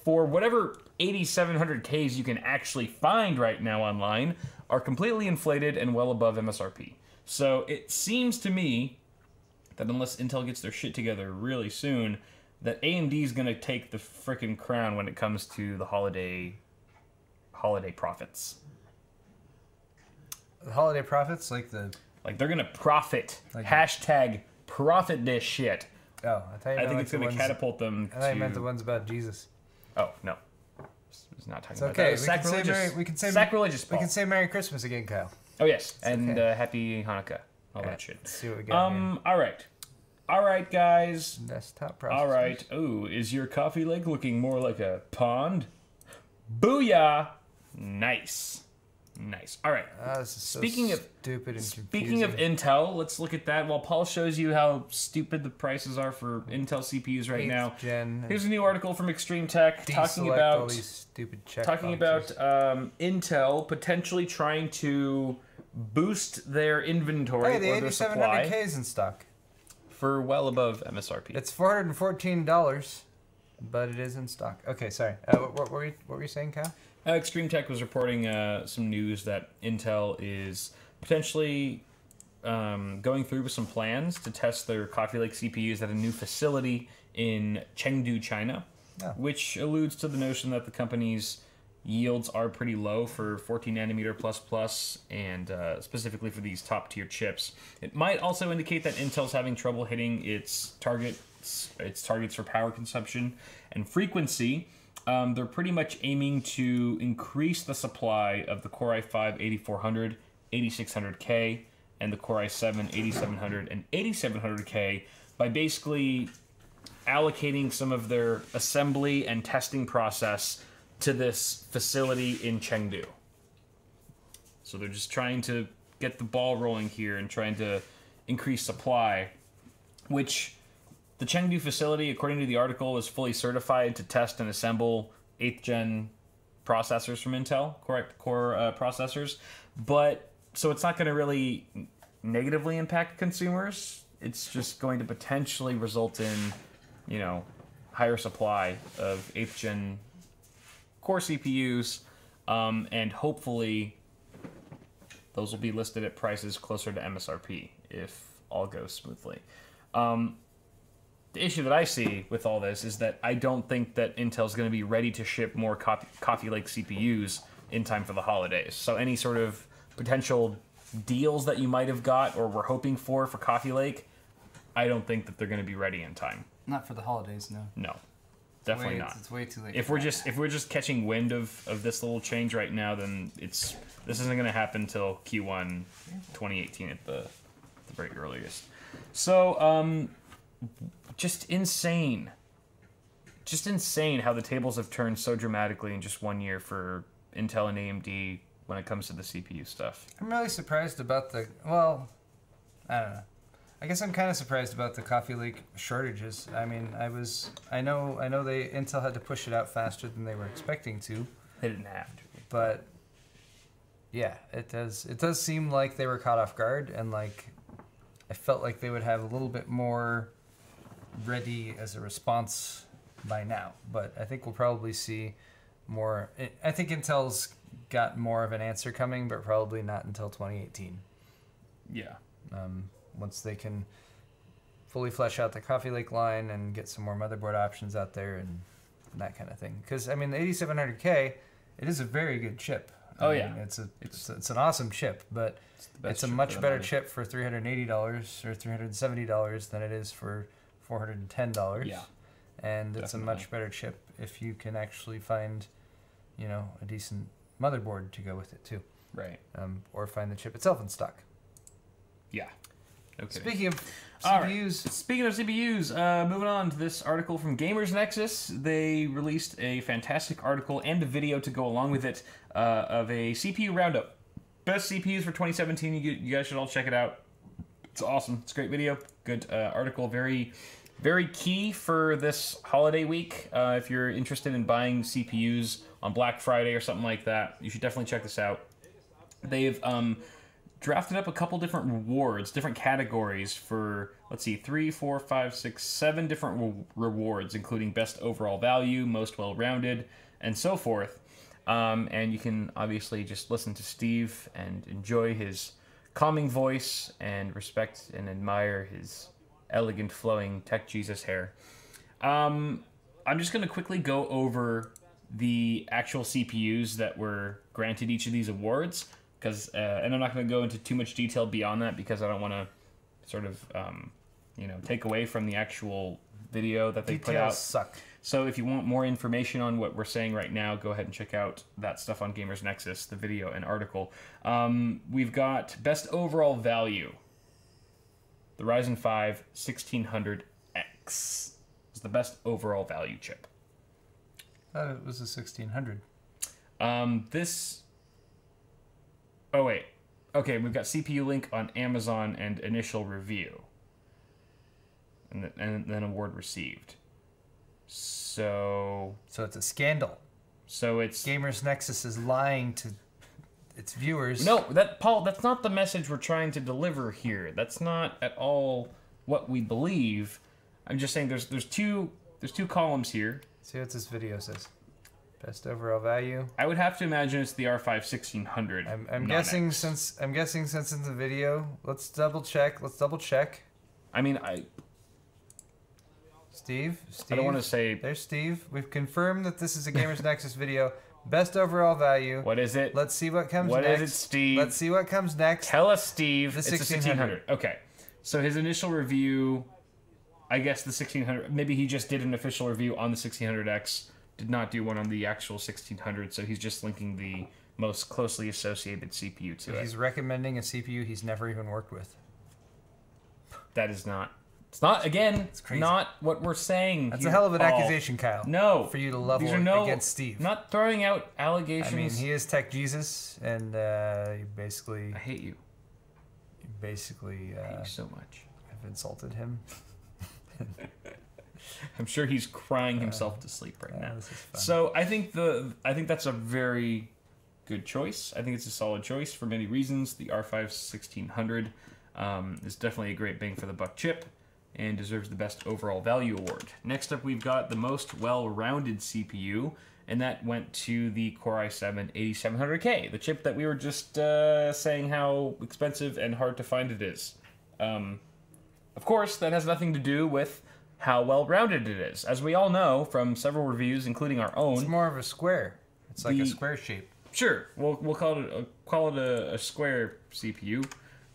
for whatever 8700Ks you can actually find right now online are completely inflated and well above MSRP. So it seems to me that unless Intel gets their shit together really soon, that AMD is going to take the frickin' crown when it comes to the holiday profits. The holiday profits, like the Like, they're going to profit. Like- Hashtag profit this shit. oh, I thought you I meant think like it's the going to ones. catapult them I thought you to... meant the ones about Jesus. Oh, no. It's not talking It's about okay. that. We can say Merry, we can say sacrilegious, we Paul. can say Merry Christmas again, Kyle. Oh, yes. And okay. Happy Hanukkah. All that Alright, shit. let's see what we got here. All right. All right, guys. Desktop processors. All right. Ooh, is your coffee lake looking more like a pond? Booyah! Nice. Nice. All right. This is so Speaking of- stupid and Speaking of confusing. Intel, let's look at that while Paul shows you how stupid the prices are for Intel CPUs right now. Gen, Here's a new article from Extreme Tech talking deselect all about these stupid check talking boxes. about Intel potentially trying to boost their inventory Hey, the or their supply 8700K is in stock. for well above MSRP. It's $414, but it is in stock. Okay, sorry. What were you saying, Kyle? Extreme Tech was reporting some news that Intel is potentially going through with some plans to test their Coffee Lake CPUs at a new facility in Chengdu, China, Oh. which alludes to the notion that the company's yields are pretty low for 14 nanometer plus and specifically for these top tier chips. It might also indicate that Intel's having trouble hitting its targets for power consumption and frequency. They're pretty much aiming to increase the supply of the Core i5 8400, 8600K, and the Core i7 8700 and 8700K by basically allocating some of their assembly and testing process to this facility in Chengdu. So they're just trying to get the ball rolling here and trying to increase supply, which the Chengdu facility, according to the article, is fully certified to test and assemble 8th gen processors from Intel, core processors. But so it's not going to really negatively impact consumers. It's just going to potentially result in, higher supply of 8th gen core CPUs, and hopefully those will be listed at prices closer to MSRP if all goes smoothly. the issue that I see with all this is that I don't think that Intel's going to be ready to ship more Coffee Lake CPUs in time for the holidays. So any sort of potential deals that you might have got or were hoping for Coffee Lake, I don't think that they're going to be ready in time. Not for the holidays, no. No, definitely not. It's way too late. If we're just catching wind of this little change right now, then this isn't going to happen until Q1 2018 at the very earliest. So just insane how the tables have turned so dramatically in just 1 year for Intel and AMD when it comes to the CPU stuff. I'm really surprised about well, I don't know. I guess I'm kind of surprised about the Coffee Lake shortages. I mean, I know Intel had to push it out faster than they were expecting to. They didn't have to. But yeah, it does seem like they were caught off guard, and like I felt like they would have a little bit more ready as a response by now. But I think we'll probably see more. I think Intel's got more of an answer coming, but probably not until 2018. Yeah. Once they can fully flesh out the Coffee Lake line and get some more motherboard options out there and that kind of thing. Because I mean, the 8700K, it is a very good chip. I mean, it's an awesome chip, but it's a much better chip for $380 or $370 than it is for $410. Yeah, and it's a much better chip if you can actually find, a decent motherboard to go with it too. Right. Or find the chip itself in stock. Yeah. Okay. Speaking of CPUs. Right. Speaking of CPUs, moving on to this article from Gamers Nexus. They released a fantastic article and a video to go along with it of a CPU roundup. Best CPUs for 2017. You guys should all check it out. It's awesome. It's a great video. Good article. Very, very key for this holiday week. If you're interested in buying CPUs on Black Friday or something like that, you should definitely check this out. They've drafted up a couple different rewards, different categories for, let's see, 3, 4, 5, 6, 7 different rewards, including best overall value, most well-rounded, and so forth. And you can obviously just listen to Steve and enjoy his calming voice and respect and admire his elegant flowing tech Jesus hair. I'm just going to quickly go over the actual CPUs that were granted each of these awards. And I'm not going to go into too much detail beyond that because I don't want to sort of, take away from the actual video that they put out. Details suck. So if you want more information on what we're saying right now, go ahead and check out that stuff on Gamers Nexus, the video and article. We've got best overall value. The Ryzen 5 1600X is the best overall value chip. I thought it was a 1600. Oh, wait. Okay, we've got CPU link on Amazon and initial review. And then award received. So it's a scandal. So it's... Gamers Nexus is lying to its viewers. No, Paul, that's not the message we're trying to deliver here. That's not at all what we believe. I'm just saying there's two columns here. See what this video says. Best overall value. I would have to imagine it's the R5 1600. I'm guessing since it's in the video. Let's double check. I mean, Steve. I don't want to say. There's Steve. We've confirmed that this is a Gamers Nexus video. Best overall value. What is it? Let's see what comes next. What is it, Steve? Let's see what comes next. Tell us, Steve. It's a 1600. Okay. So his initial review, I guess the 1600. Maybe he just did an official review on the 1600X. Did not do one on the actual 1600, so he's just linking the most closely associated CPU to it. He's recommending a CPU he's never even worked with. That is not... It's not, again, it's not what we're saying. That's a hell of an accusation, Kyle. No. For you to level against Steve. Not throwing out allegations. I mean, he is Tech Jesus, and you basically... I hate you. You basically... I hate you so much. I've insulted him. I'm sure he's crying himself to sleep right now. This is fun. So I think that's a very good choice. I think it's a solid choice for many reasons. The R5 1600 is definitely a great bang for the buck chip and deserves the best overall value award. Next up, we've got the most well-rounded CPU, and that went to the Core i7 8700K, the chip that we were just saying how expensive and hard to find it is. Of course, that has nothing to do with how well-rounded it is. As we all know from several reviews, including our own, It's more of a square. It's like a square shape. Sure, we'll call it a square CPU.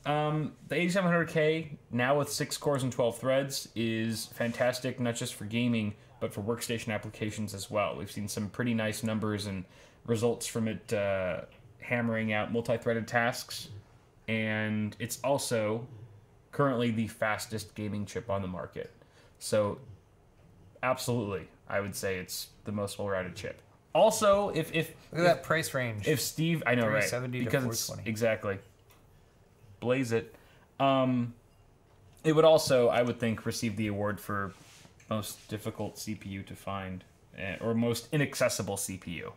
The 8700K, now with 6 cores and 12 threads, is fantastic, not just for gaming, but for workstation applications as well. We've seen some pretty nice numbers and results from it hammering out multi-threaded tasks, and it's also currently the fastest gaming chip on the market. So, absolutely, I would say it's the most well-rounded chip. Also, if look at that price range. If Steve, I know, right? Because it's exactly. Blaze it. It would also, I would think, receive the award for most difficult CPU to find, or most inaccessible CPU.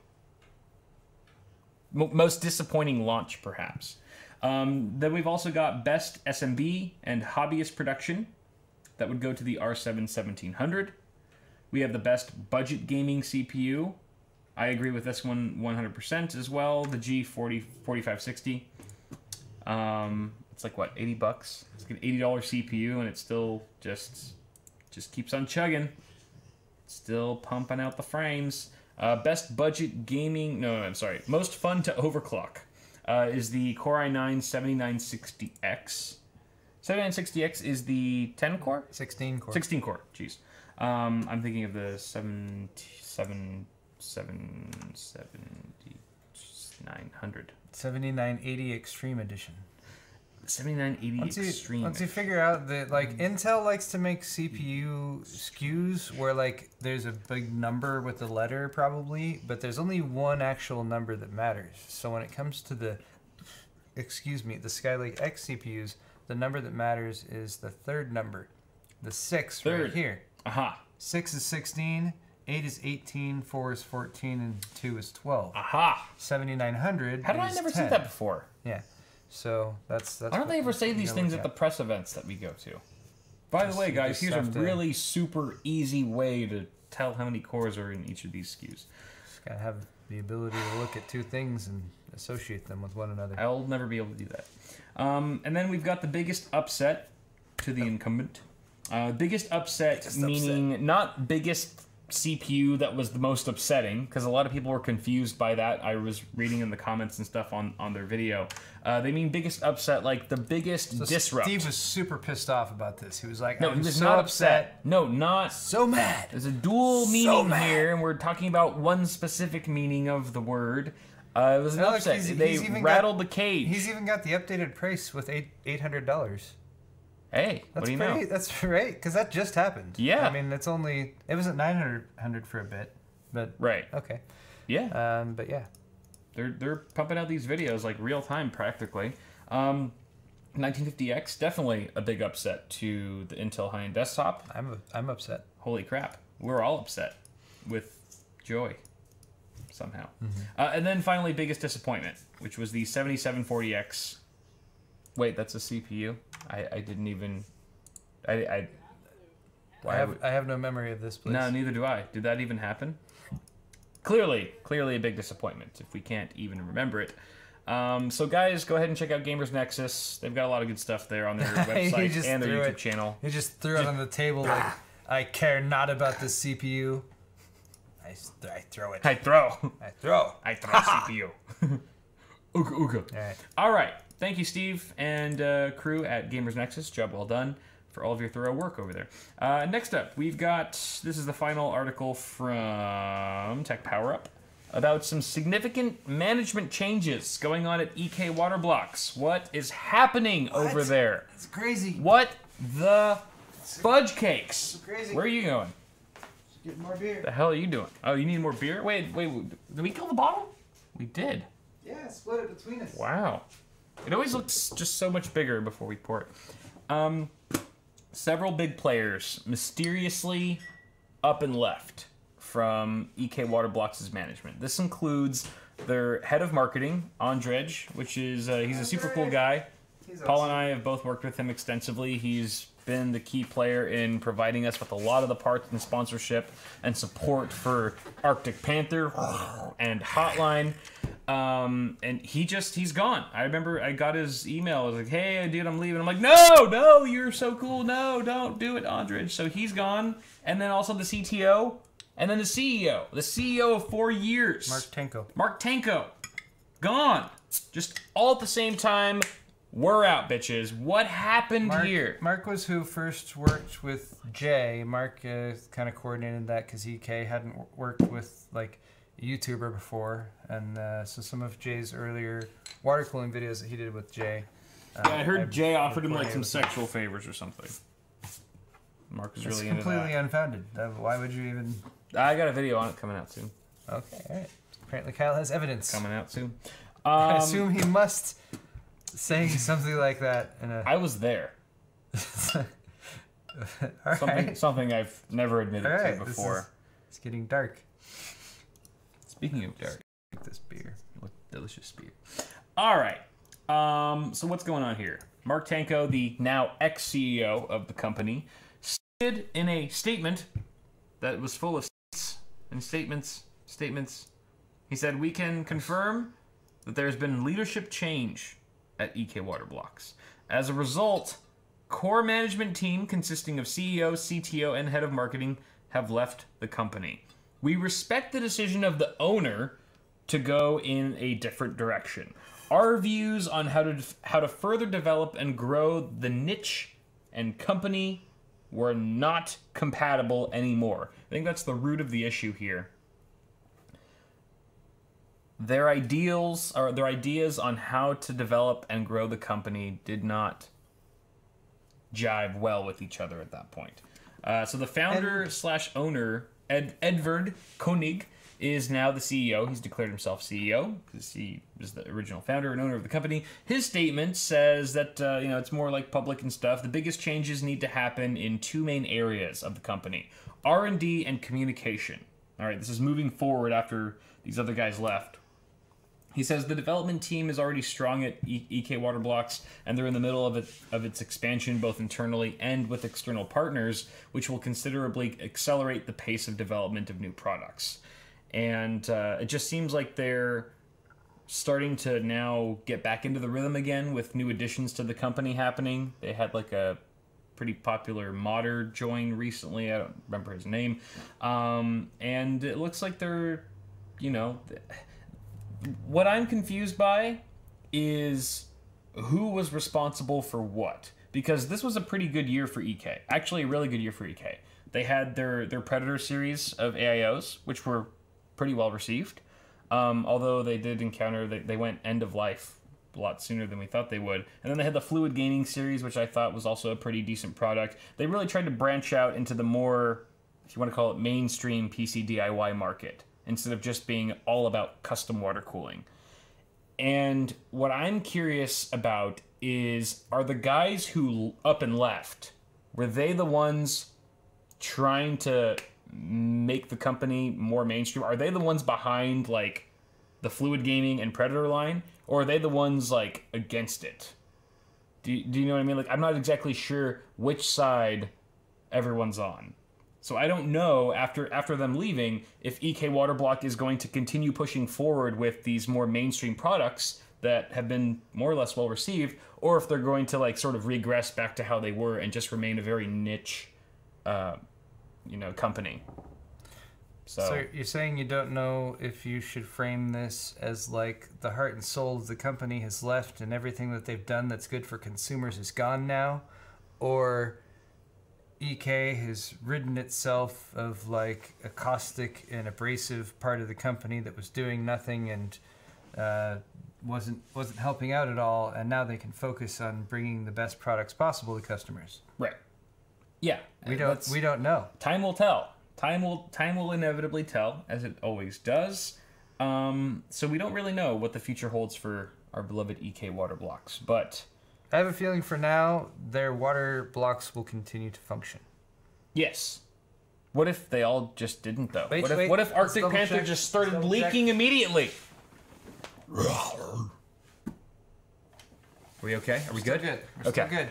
Most disappointing launch, perhaps. Then we've also got best SMB and hobbyist production. That would go to the R7 1700. We have the best budget gaming CPU. I agree with this one 100% as well. The G4560. It's like what, $80? It's like an $80 CPU, and it still just keeps on chugging. Still pumping out the frames. Best budget gaming. No, I'm sorry. Most fun to overclock is the Core i9 7960X. 7960X is the 10 core? 16 core. 16 core. Jeez. I'm thinking of the 7900. 7980 Extreme Edition. 7980 Extreme. Once you figure out that, like, Intel likes to make CPU SKUs where, like, there's a big number with the letter probably, but there's only one actual number that matters. So when it comes to the Skylake X CPUs, the number that matters is the third number, the 6 right here. Aha. 6 is 16, 8 is 18, 4 is 14, and 2 is 12. Aha. 7900 How did I never see that before? Yeah. So that's why don't they ever say these things at the press events that we go to? By the way, guys, here's a really super easy way to tell how many cores are in each of these SKUs. Just gotta have the ability to look at two things and associate them with one another. I'll never be able to do that. And then we've got the biggest upset to the incumbent. Biggest upset meaning not biggest CPU that was the most upsetting, because a lot of people were confused by that. I was reading in the comments and stuff on their video. They mean biggest upset, like the biggest disrupt. Steve was super pissed off about this. He was like, no, he was not upset. No, not so mad. There's a dual meaning here, and we're talking about one specific meaning of the word. It was an upset. They rattled the cage. He's even got the updated price with $800. Hey, what do you know? That's right, because that just happened. Yeah. I mean, it was at $900 for a bit, but right. Okay. Yeah. But yeah, they're pumping out these videos like real time practically. 1950X definitely a big upset to the Intel high-end desktop. I'm upset. Holy crap, we're all upset with joy somehow. And then finally, biggest disappointment, which was the 7740X. Wait, that's a CPU? I didn't even... I have no memory of this, please. No, neither do I. Did that even happen? Clearly a big disappointment if we can't even remember it. So guys, go ahead and check out Gamers Nexus. They've got a lot of good stuff there on their website and their YouTube channel. He just threw it on the table like, I care not about this CPU. I throw it. I throw CPU. Ooga ooga. All right. Thank you, Steve and crew at Gamers Nexus. Job well done for all of your thorough work over there. Next up, we've got, this is the final article from Tech Power Up about some significant management changes going on at EK Waterblocks. What is happening over there? It's crazy. What the fudge cakes? It's crazy. Where are you going? Just getting more beer. The hell are you doing? Oh, you need more beer? Wait, did we kill the bottle? We did. Yeah, split it between us. Wow. It always looks just so much bigger before we pour it. Several big players mysteriously up and left from EK Waterblocks' management. This includes their head of marketing, Andrej, which is, he's a super cool guy. Paul and I have both worked with him extensively. He's been the key player in providing us with a lot of the parts and sponsorship and support for Arctic Panther and Hotline. And he's gone. I remember I got his email. I was like, hey, dude, I'm leaving. I'm like, no, you're so cool. No, don't do it, Andrej. So he's gone. And then also the CTO. And then the CEO. The CEO of 4 years. Mark Tanko. Gone. Just all at the same time. We're out, bitches. What happened here? Mark was who first worked with Jay. Mark kind of coordinated that because EK hadn't worked with like a YouTuber before, and so some of Jay's earlier water cooling videos that he did with Jay. Yeah, I heard Jay offered him like some sexual favors or something. Mark was really into that. It's completely unfounded. Why would you even? I got a video on it coming out soon. Okay, all right. Apparently, Kyle has evidence coming out soon. I assume he must. Saying something like that in a... I was there. Something I've never admitted to before. It's getting dark. Speaking of dark, drink this beer. What delicious beer. All right. So what's going on here? Mark Tanko, the now ex-CEO of the company, stated in a statement that was full of statements. He said, "We can confirm that there's been leadership change at EK Water Blocks. As a result, core management team consisting of CEO, CTO, and head of marketing have left the company. We respect the decision of the owner to go in a different direction. Our views on how to further develop and grow the niche and company were not compatible anymore." I think that's the root of the issue here. Their ideas on how to develop and grow the company did not jive well with each other at that point. So the founder/owner, Edvard Koenig, is now the CEO. He's declared himself CEO because he was the original founder and owner of the company. His statement says that it's more like public and stuff. The biggest changes need to happen in 2 main areas of the company: R&D and communication. All right, this is moving forward after these other guys left. He says the development team is already strong at EK Water Blocks, and they're in the middle of its expansion both internally and with external partners, which will considerably accelerate the pace of development of new products. And it just seems like they're starting to now get back into the rhythm again with new additions to the company happening. They had like a pretty popular modder join recently. I don't remember his name. And it looks like they're, what I'm confused by is who was responsible for what. Because this was a pretty good year for EK. Actually, a really good year for EK. They had their Predator series of AIOs, which were pretty well received. Although they did encounter, they went end of life a lot sooner than we thought they would. And then they had the Fluid Gaming series, which I thought was also a pretty decent product. They really tried to branch out into the more, if you want to call it, mainstream PC DIY market, instead of just being all about custom water cooling. And what I'm curious about is, are the guys who up and left, were they the ones trying to make the company more mainstream? Are they the ones behind, like, the Fluid Gaming and Predator line? Or are they the ones, like, against it? Do you know what I mean? Like, I'm not exactly sure which side everyone's on. So I don't know, after them leaving, if EK Waterblock is going to continue pushing forward with these more mainstream products that have been more or less well received, or if they're going to like sort of regress back to how they were and just remain a very niche, company. So you're saying you don't know if you should frame this as like the heart and soul of the company has left and everything that they've done that's good for consumers is gone now, or EK has ridden itself of like a caustic and abrasive part of the company that was doing nothing and wasn't helping out at all, and now they can focus on bringing the best products possible to customers. Right. Yeah. We don't know. Time will tell. Time will inevitably tell, as it always does. So we don't really know what the future holds for our beloved EK Water Blocks, but I have a feeling for now, their water blocks will continue to function. Yes. What if they all just didn't, though? Wait, what if Arctic Panther just started leaking immediately? Are we okay? Are we good? We're still good.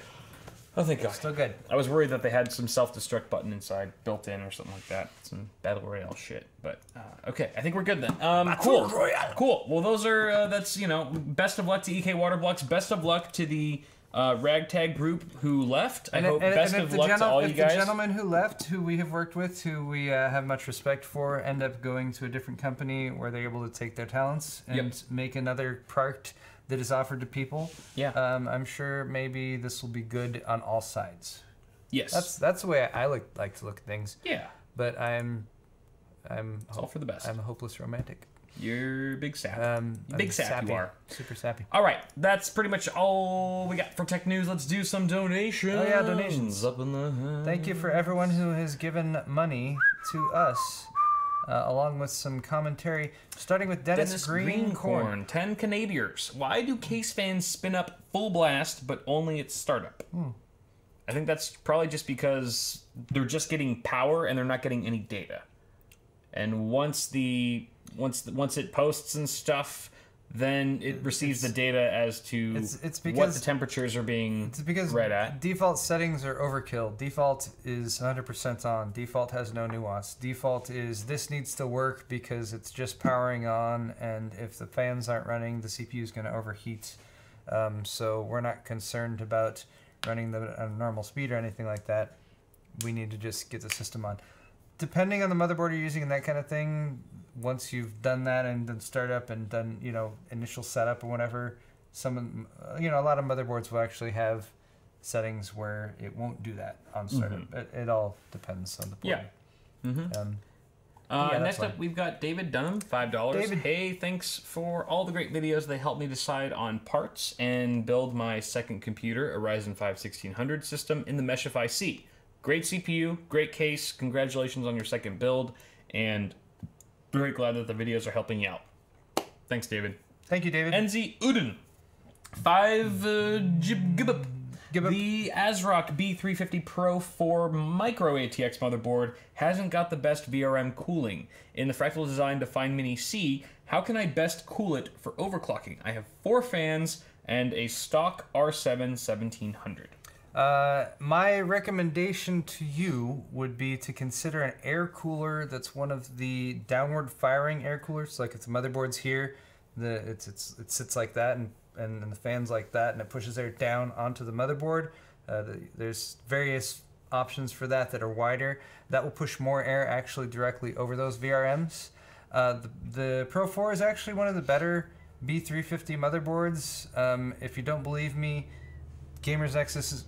Oh, thank God. Still good. I was worried that they had some self-destruct button inside, built in or something like that. Some Battle Royale shit. But, okay, I think we're good then. Cool. Royale. Cool. Well, those are, that's, you know, best of luck to EK Waterblocks. Best of luck to the ragtag group who left. I hope best of luck to all you guys. If the gentlemen who left, who we have worked with, who we have much respect for, end up going to a different company where they're able to take their talents and make another product that is offered to people. Yeah. I'm sure maybe this will be good on all sides. Yes. That's the way I like to look at things. Yeah. But It's all for the best. I'm a hopeless romantic. You're big sap. Big sap sappy. you are. Super sappy. All right, that's pretty much all we got for tech news. Let's do some donations. Oh yeah, donations. Up in the Thank you for everyone who has given money to us, along with some commentary, starting with Dennis Greencorn. 10 Canadiers. Why do case fans spin up full blast, but only at startup? I think that's probably just because they're just getting power and they're not getting any data. And once it posts and stuff, then it receives the data as to it's because, what the temperatures are being read at. Default settings are overkill. Default is 100% on. Default has no nuance. Default is this needs to work because it's just powering on, and if the fans aren't running, the CPU is going to overheat. So we're not concerned about running them at a normal speed or anything like that. We need to just get the system on. Depending on the motherboard you're using and that kind of thing, once you've done that and done startup and done, you know, initial setup or whatever, a lot of motherboards will actually have settings where it won't do that on startup. It all depends on the board. Next up, we've got David Dunham, $5. David. Hey, thanks for all the great videos. They helped me decide on parts and build my second computer, a Ryzen 5 1600 system in the Meshify C. Great CPU, great case. Congratulations on your second build, and very glad that the videos are helping you out. Thanks, David. Thank you, David. NZ Uden, 5 gibbop. The ASRock B350 Pro 4 Micro ATX motherboard hasn't got the best VRM cooling. In the Fractal Design Define Mini C, how can I best cool it for overclocking? I have 4 fans and a stock R7 1700. My recommendation to you would be to consider an air cooler that's one of the downward firing air coolers. Like, it's motherboard's here, it sits like that, and the fan's like that, and it pushes air down onto the motherboard. There's various options for that are wider. That will push more air actually directly over those VRMs. The Pro 4 is actually one of the better B350 motherboards. If you don't believe me, Gamers Nexus'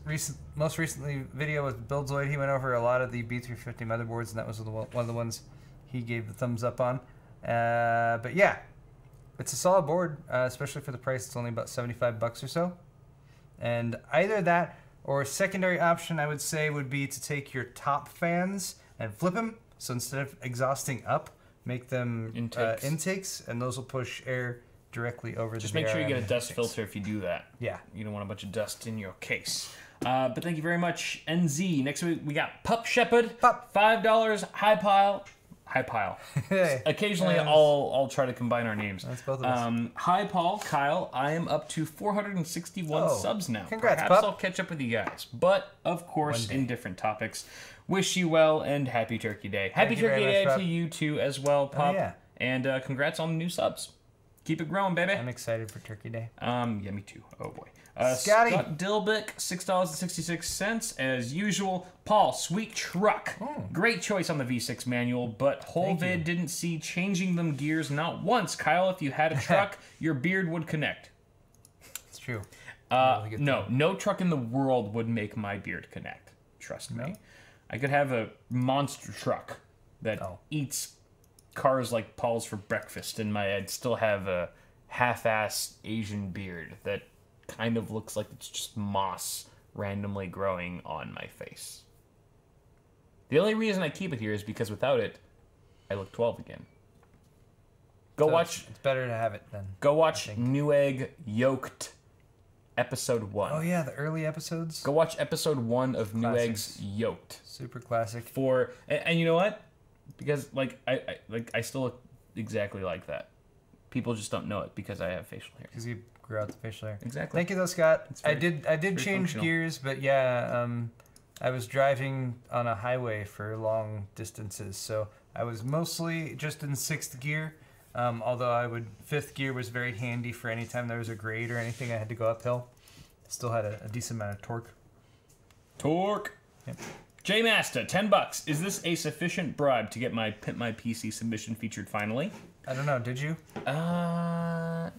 most recently video with Buildzoid, he went over a lot of the B350 motherboards, and that was one of the ones he gave the thumbs up on. But yeah, it's a solid board, especially for the price. It's only about $75 or so. And either that or a secondary option, I would say, would be to take your top fans and flip them. So instead of exhausting up, make them intakes, and those will push air directly over the Just make sure you get a dust filter if you do that. Yeah. You don't want a bunch of dust in your case. But thank you very much, NZ. Next week we got Pup Shepherd. $5. High Pile. Occasionally I'll try to combine our names. That's both of us. Hi Paul, Kyle. I am up to 461 subs now. Congrats, Perhaps Pup. I'll catch up with you guys. But of course, in different topics. Wish you well and happy Turkey Day. Happy Turkey Day to you too as well, Pup. Yeah. And congrats on the new subs. Keep it growing, baby. I'm excited for Turkey Day. Yeah, me too. Oh boy. Scotty. Scott Dilbick, $6.66 as usual. Paul, sweet truck. Great choice on the V6 manual, but whole vid didn't see changing them gears not once. Kyle, if you had a truck, your beard would connect. It's true. No truck in the world would make my beard connect. Trust me. I could have a monster truck that eats cars like Paul's for breakfast, and I'd still have a half-ass Asian beard that kind of looks like it's just moss randomly growing on my face. The only reason I keep it here is because without it, I look 12 again. It's better to have it then. Go watch Newegg Yoked episode 1. Oh yeah, the early episodes. Go watch episode 1 of Newegg's Yoked. Super classic. And you know what? Because I still look exactly like that. People just don't know it because I have facial hair. Because you grow out the facial hair. Exactly. Thank you, though, Scott. I did change functional. gears, but yeah, I was driving on a highway for long distances, so I was mostly just in 6th gear. Although 5th gear was very handy for any time there was a grade or anything I had to go uphill. Still had a decent amount of torque. Yep. J Master, $10. Is this a sufficient bribe to get my Pimp My PC submission featured finally? I don't know. Did you? No.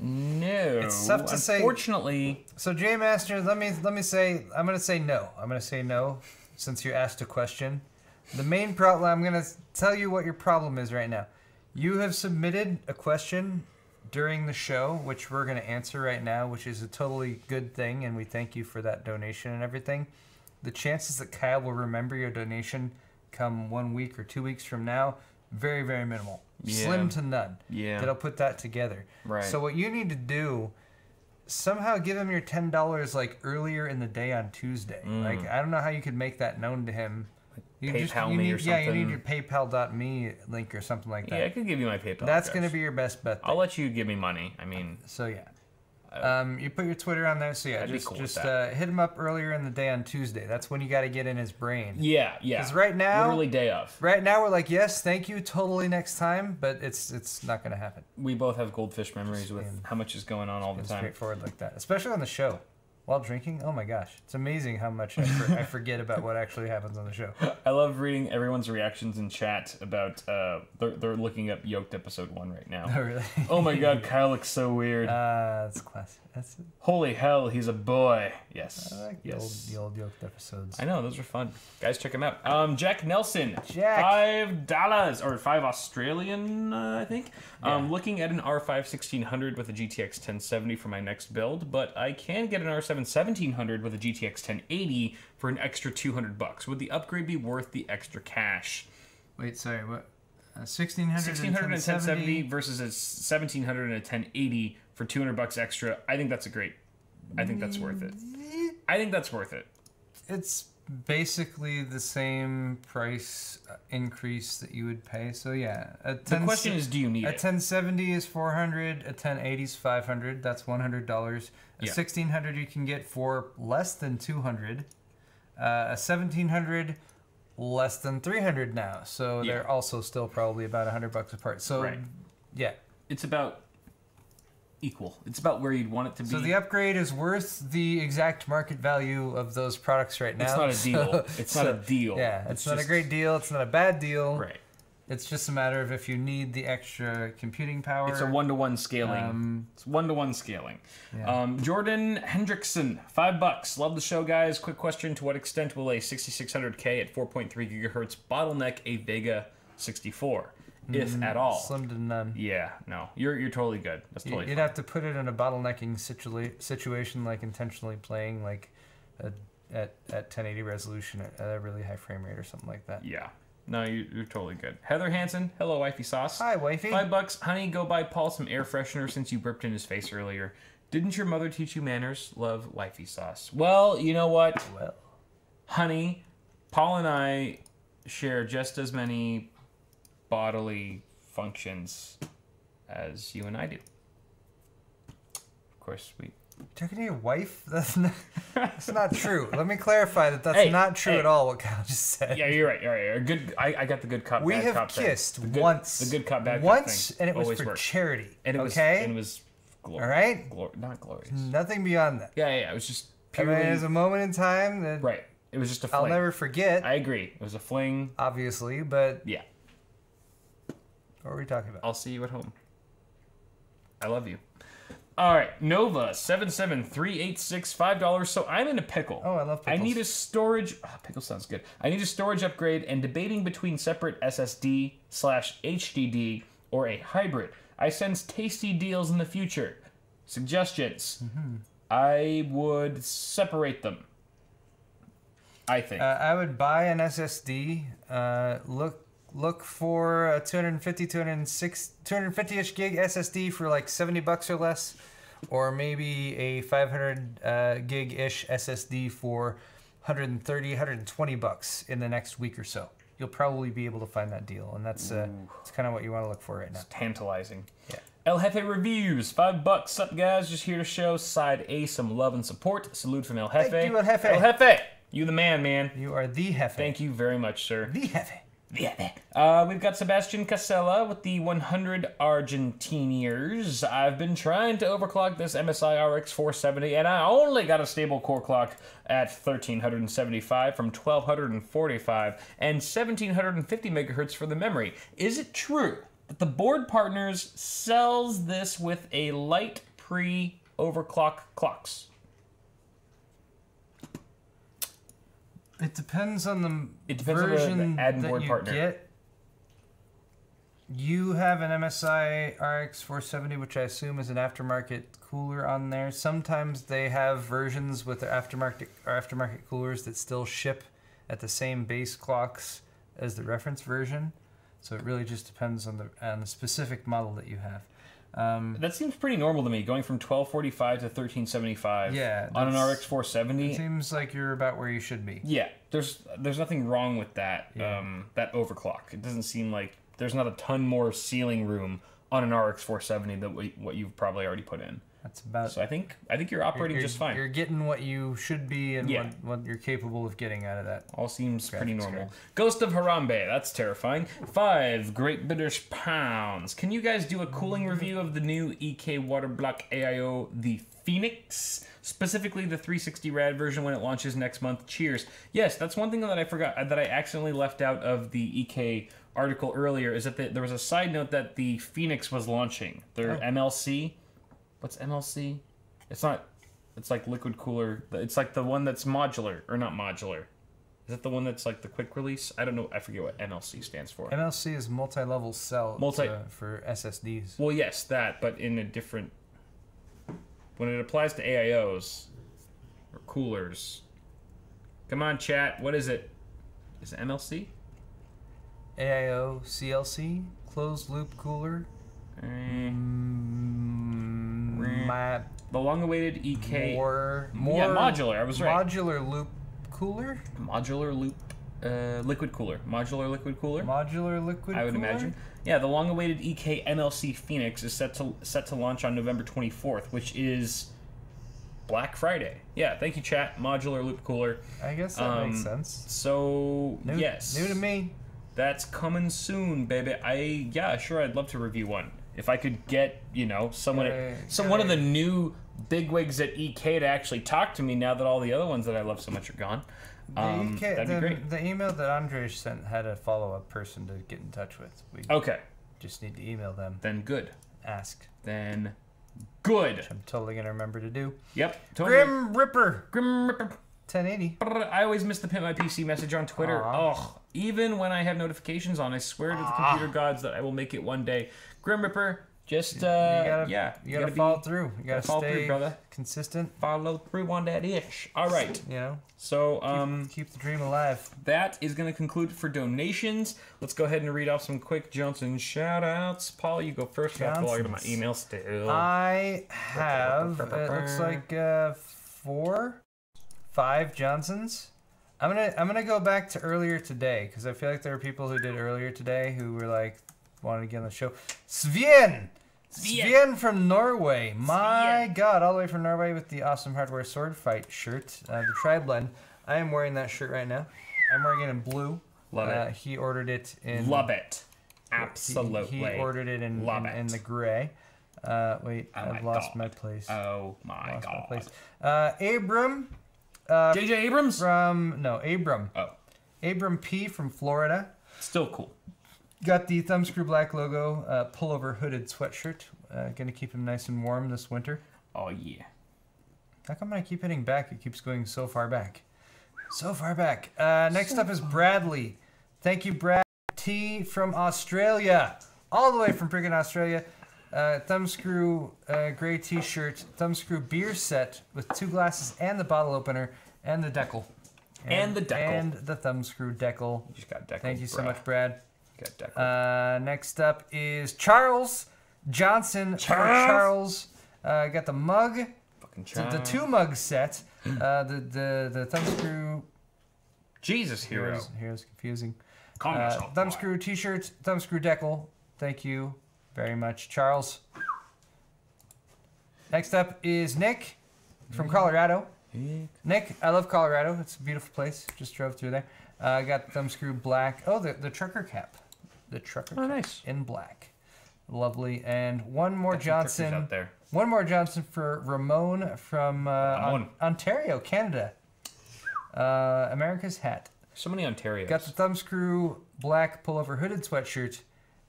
It's tough to say. Unfortunately. So J Master, let me say. I'm gonna say no. I'm gonna say no, since you asked a question. The main problem. I'm gonna tell you what your problem is right now. You have submitted a question during the show, which we're gonna answer right now, which is a totally good thing, and we thank you for that donation and everything. The chances that Kyle will remember your donation come 1 week or 2 weeks from now, very, very minimal. Yeah. Slim to none. Yeah. That'll put that together. Right. So what you need to do, somehow give him your $10 like earlier in the day on Tuesday. Like, I don't know how you could make that known to him. PayPal me need, or something. Yeah, you need your PayPal.me link or something like that. Yeah, I could give you my PayPal. That's address. going to be your best bet. I'll let you give me money. I mean. So yeah. You put your Twitter on there, so yeah, cool just hit him up earlier in the day on Tuesday. That's when you got to get in his brain. Yeah. Because right now, literally day of. Right now, we're like, yes, thank you, totally next time, but it's not gonna happen. We both have goldfish memories with how much is going on all the time. Straightforward like that, especially on the show. While drinking, oh my gosh, it's amazing how much I forget about what actually happens on the show. I love reading everyone's reactions in chat about they're looking up Yoked episode 1 right now. Oh really? Oh my god, Kyle looks so weird. That's classic. That's it. Holy hell, he's a boy. Yes. I like the old Yoked episodes. I know, those are fun. Guys, check them out. Jack Nelson. Jack. $5 or 5 Australian, I think. Yeah. Looking at an R5 1600 with a GTX 1070 for my next build, but I can get an R7 1700 with a GTX 1080 for an extra $200. Would the upgrade be worth the extra cash? Wait, sorry, what? 1600 1600 and 1070 versus a 1700 and a 1080 for $200 extra. I think that's I think that's worth it. I think that's worth it. It's basically the same price increase that you would pay. So yeah, The question is, do you need a it? 1070 is $400, a 1080 is $500. That's $100. A 1600 you can get for less than $200. A 1700 less than $300 now. So they're also still probably about $100 apart. So yeah, it's about equal. It's about where you'd want it to be. So the upgrade is worth the exact market value of those products right now. It's not a deal. It's not a deal. Yeah, it's not a great deal. It's not a bad deal. Right. It's just a matter of if you need the extra computing power. It's a 1-to-1 scaling. It's 1-to-1 scaling. Yeah. Jordan Hendrickson, $5. Love the show, guys. Quick question: to what extent will a 6600K at 4.3 gigahertz bottleneck a Vega 64, if at all? Slim to none. Yeah, no, you're totally good. That's totally. You'd have to put it in a bottlenecking situation, like intentionally playing like at 1080 resolution at a really high frame rate or something like that. Yeah. No, you're totally good. Heather Hansen, hello, wifey sauce. Hi, wifey. $5. Honey, go buy Paul some air freshener since you burped in his face earlier. Didn't your mother teach you manners? Love, wifey sauce. Well, you know what? Well, honey, Paul and I share just as many bodily functions as you and I do. Of course, we... talking to your wife? That's not true. Let me clarify that's not true at all what Kyle just said. Yeah, you're right. You're right. Good. I got the good cop. We bad have cop kissed thing. once. The good cop, bad once, cop thing. And it was always for worked. charity. And it was. Okay. And it was. Glorious. All right. Not glorious. Nothing beyond that. Yeah. It was just purely. I mean, there's a moment in time that. Right. It was just a fling. I'll never forget. I agree. It was a fling. Obviously, but. Yeah. What were we talking about? I'll see you at home. I love you. All right, Nova 77386 $5. So I'm in a pickle. Oh, I love pickles. I need a storage. Oh, pickle sounds good. I need a storage upgrade and debating between separate SSD/HDD or a hybrid. I sense tasty deals in the future. Suggestions. I would separate them. I think. I would buy an SSD. Look for a 250-ish gig SSD for like $70 or less, or maybe a 500 gig-ish SSD for $120 in the next week or so. You'll probably be able to find that deal, and that's kind of what you want to look for right now. It's tantalizing. Yeah. El Jefe Reviews, $5. Sup, guys? Just here to show Side A some love and support. Salute from El Jefe. Thank you, El Jefe. El Jefe, you the man. You are the Jefe. Thank you very much, sir. The Jefe. We've got Sebastian Casella with the 100 Argentiniers. I've been trying to overclock this MSI RX 470, and I only got a stable core clock at 1375 from 1245 and 1750 megahertz for the memory. Is it true that the board partners sells this with a light pre-overclock clocks? It depends on the on version the add-in that board you partner. get. You have an MSI RX 470, which I assume is an aftermarket cooler on there. Sometimes they have versions with their aftermarket coolers that still ship at the same base clocks as the reference version. So it really just depends on the specific model that you have. That seems pretty normal to me, going from 1245 to 1375 on an RX 470. It seems like you're about where you should be. Yeah, there's nothing wrong with that, that overclock. It doesn't seem like there's not a ton more ceiling room on an RX 470 than what you've probably already put in. That's about. So I think you're operating just fine. You're getting what you should be and what you're capable of getting out of that. All seems pretty normal. Ghost of Harambe, that's terrifying. 5 Great British Pounds. Can you guys do a cooling review of the new EK Water Block AIO, the Phoenix? Specifically the 360 rad version when it launches next month. Cheers. Yes, that's one thing that I forgot, that I accidentally left out of the EK article earlier, is that there was a side note that the Phoenix was launching. Their MLC. What's MLC? It's not. It's like liquid cooler. It's like the one that's modular, or not modular. Is it the one that's like the quick release? I don't know. I forget what MLC stands for. MLC is multi-level cell for SSDs. Well, yes, that, but in a different. When it applies to AIOs or coolers. Come on, chat. What is it? Is it MLC? AIO CLC closed loop cooler. The long-awaited EK. More modular. I was right. Modular loop cooler. Modular loop, liquid cooler. Modular liquid cooler. Modular liquid. I would cooler? imagine. Yeah, the long-awaited EK MLC Phoenix is set to launch on November 24th, which is Black Friday. Yeah, thank you, chat. Modular loop cooler. I guess that makes sense. So yes, new to me. That's coming soon, baby. Sure, I'd love to review one. If I could get, one of the new bigwigs at EK to actually talk to me now that all the other ones that I love so much are gone. That'd be great. The email that Andre sent had a follow-up person to get in touch with. We just need to email them. Then good. Ask. Then good. Which I'm totally going to remember to do. Yep. Totally. Grim Ripper. 1080. I always miss the Pimp My PC message on Twitter. Oh, even when I have notifications on, I swear to the computer gods that I will make it one day. Grim Ripper, just you gotta follow through. You gotta stay brother. Consistent. Follow through on that ish. All right. So keep the dream alive. That is going to conclude for donations. Let's go ahead and read off some quick Johnson shout outs. Paul, you go first. I have to log into my email still. I have it looks like 5 Johnsons. I'm gonna go back to earlier today because I feel like there were people who did earlier today who were like wanted to get on the show. Sven from Norway. My God, all the way from Norway with the Awesome Hardware Sword Fight shirt, the Tri-Blend. I am wearing that shirt right now. I'm wearing it in blue. Love it. He ordered it in. Love it. Absolutely. He ordered it in the gray. Wait, I've lost my place. Oh my God. My place. Abram. JJ Abrams? Abram. Oh. Abram P from Florida. Still cool. Got the Thumbscrew Black logo pullover hooded sweatshirt. Gonna keep him nice and warm this winter. Oh, yeah. How come when I keep hitting back, it keeps going so far back? So far back. Next up is Bradley. Thank you, Brad T from Australia. All the way from friggin' Australia. Thumbscrew gray t-shirt, Thumbscrew beer set with 2 glasses and the bottle opener and the decal. And the Thumbscrew decal. You just got decal. Thank you so much, Brad. You got decal. Next up is Charles Johnson. Charles. Got the mug. Fucking Charles. The 2 mug set. The Thumbscrew. Jesus, hero. Hero's confusing. Calm yourself, Thumbscrew t-shirt, Thumbscrew decal. Thank you very much, Charles. Next up is Nick from Colorado. Nick, I love Colorado. It's a beautiful place. Just drove through there. I got the thumbscrew black. Oh, the trucker cap. The trucker cap nice. in black. Lovely. And one more Got some Johnson. truckers out there. One more Johnson for Ramon from Ontario, Canada. America's hat. So many Ontarios. Got the thumbscrew black pullover hooded sweatshirt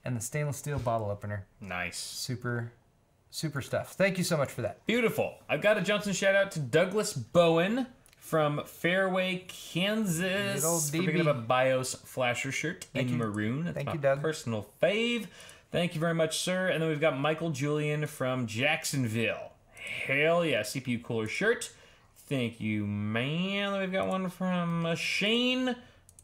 and the stainless steel bottle opener. Nice. Super stuff. Thank you so much for that. Beautiful. I've got a Johnson shout out to Douglas Bowen from Fairway, Kansas. For picking up a BIOS flasher shirt in maroon. That's my personal fave. Thank you very much, sir. And then we've got Michael Julian from Jacksonville. Hell yeah, CPU cooler shirt. Thank you, man. Then we've got one from Shane.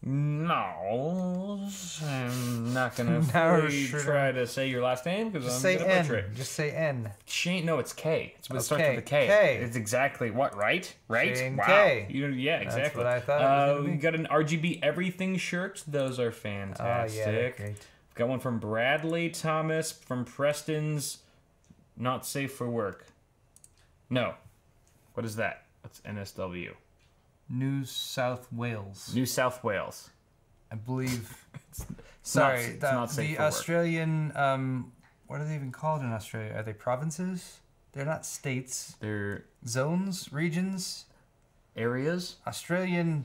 No, I'm not gonna try to say your last name because I'm gonna butcher it. Just say N. Shane, no, it's K. It starts with a K. K. It's exactly what, right? Right? Shane wow. K. Yeah, exactly. That's what I thought. We got an RGB everything shirt. Those are fantastic. Oh, yeah, great. Got one from Bradley Thomas from Preston's. Not safe for work. No. What is that? That's NSW. New South Wales. New South Wales. I believe. Sorry, it's not safe the for work. Australian. What are they even called in Australia? Are they provinces? They're not states. They're zones, regions, areas. Australian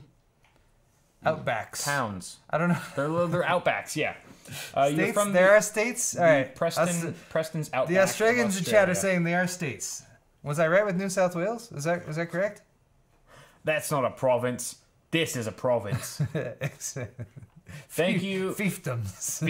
outbacks. Towns. I don't know. They're outbacks. Yeah. States. There are states. All right. Preston's outback. The Australians in chat are saying they are states. Was I right with New South Wales? Was that correct? That's not a province. This is a province. Thank you. Fiefdoms.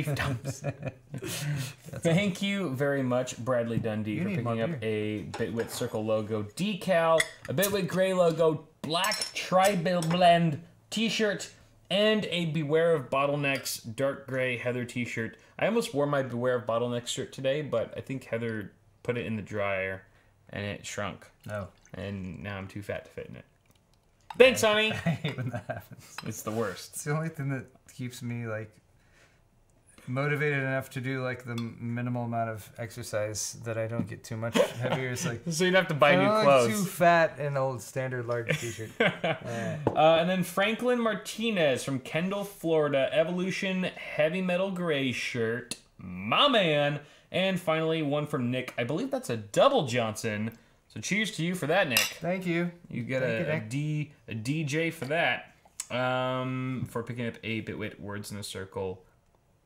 Thank you very much, Bradley Dundee, for picking up a Bitwit Circle logo decal, a Bitwit Gray logo, black tri-bill blend t-shirt, and a Beware of Bottlenecks dark gray Heather t-shirt. I almost wore my Beware of Bottlenecks shirt today, but I think Heather put it in the dryer and it shrunk. Oh. And now I'm too fat to fit in it. Thanks, honey. I hate when that happens. It's the worst. It's the only thing that keeps me like motivated enough to do like the minimal amount of exercise that I don't get too much heavier. It's like so you'd have to buy new clothes. Too fat in old standard large t-shirt. And then Franklin Martinez from Kendall, Florida, Evolution Heavy Metal Gray shirt, my man. And finally one from Nick. I believe that's a double Johnson. So cheers to you for that, Nick. Thank you. You get a DJ for that. For picking up a Bitwit Words in a Circle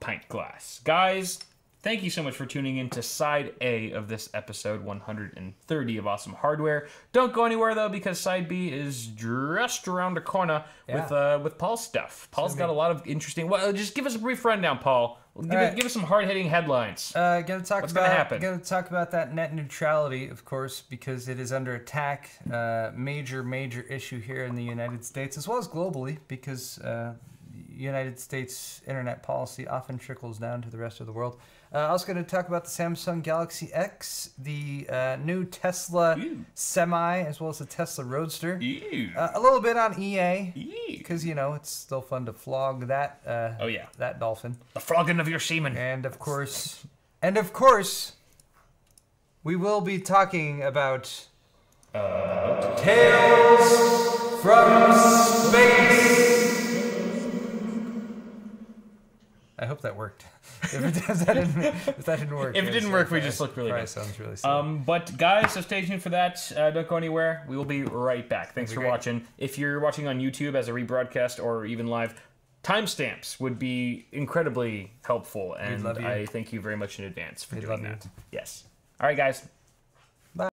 pint glass. Guys, thank you so much for tuning in to Side A of this episode 130 of Awesome Hardware. Don't go anywhere, though, because Side B is just around the corner with Paul's stuff. Paul's got a lot of interesting... Well, just give us a brief rundown, Paul. Give us some hard-hitting headlines. Gonna talk What's going to happen? Gonna talk about that net neutrality, of course, because it is under attack. Major issue here in the United States, as well as globally, because United States internet policy often trickles down to the rest of the world. Also going to talk about the Samsung Galaxy X, the new Tesla Semi, as well as the Tesla Roadster. A little bit on EA, because, you know, it's still fun to flog that that dolphin. The flogging of your semen. And of course, we will be talking about Tales from Space. I hope that worked. If that didn't work. If it didn't work, we just looked really good. Sounds really silly. But guys, so stay tuned for that. Don't go anywhere. We will be right back. Thanks for watching. If you're watching on YouTube as a rebroadcast or even live, timestamps would be incredibly helpful, and I thank you very much in advance for doing that. Yes. All right, guys.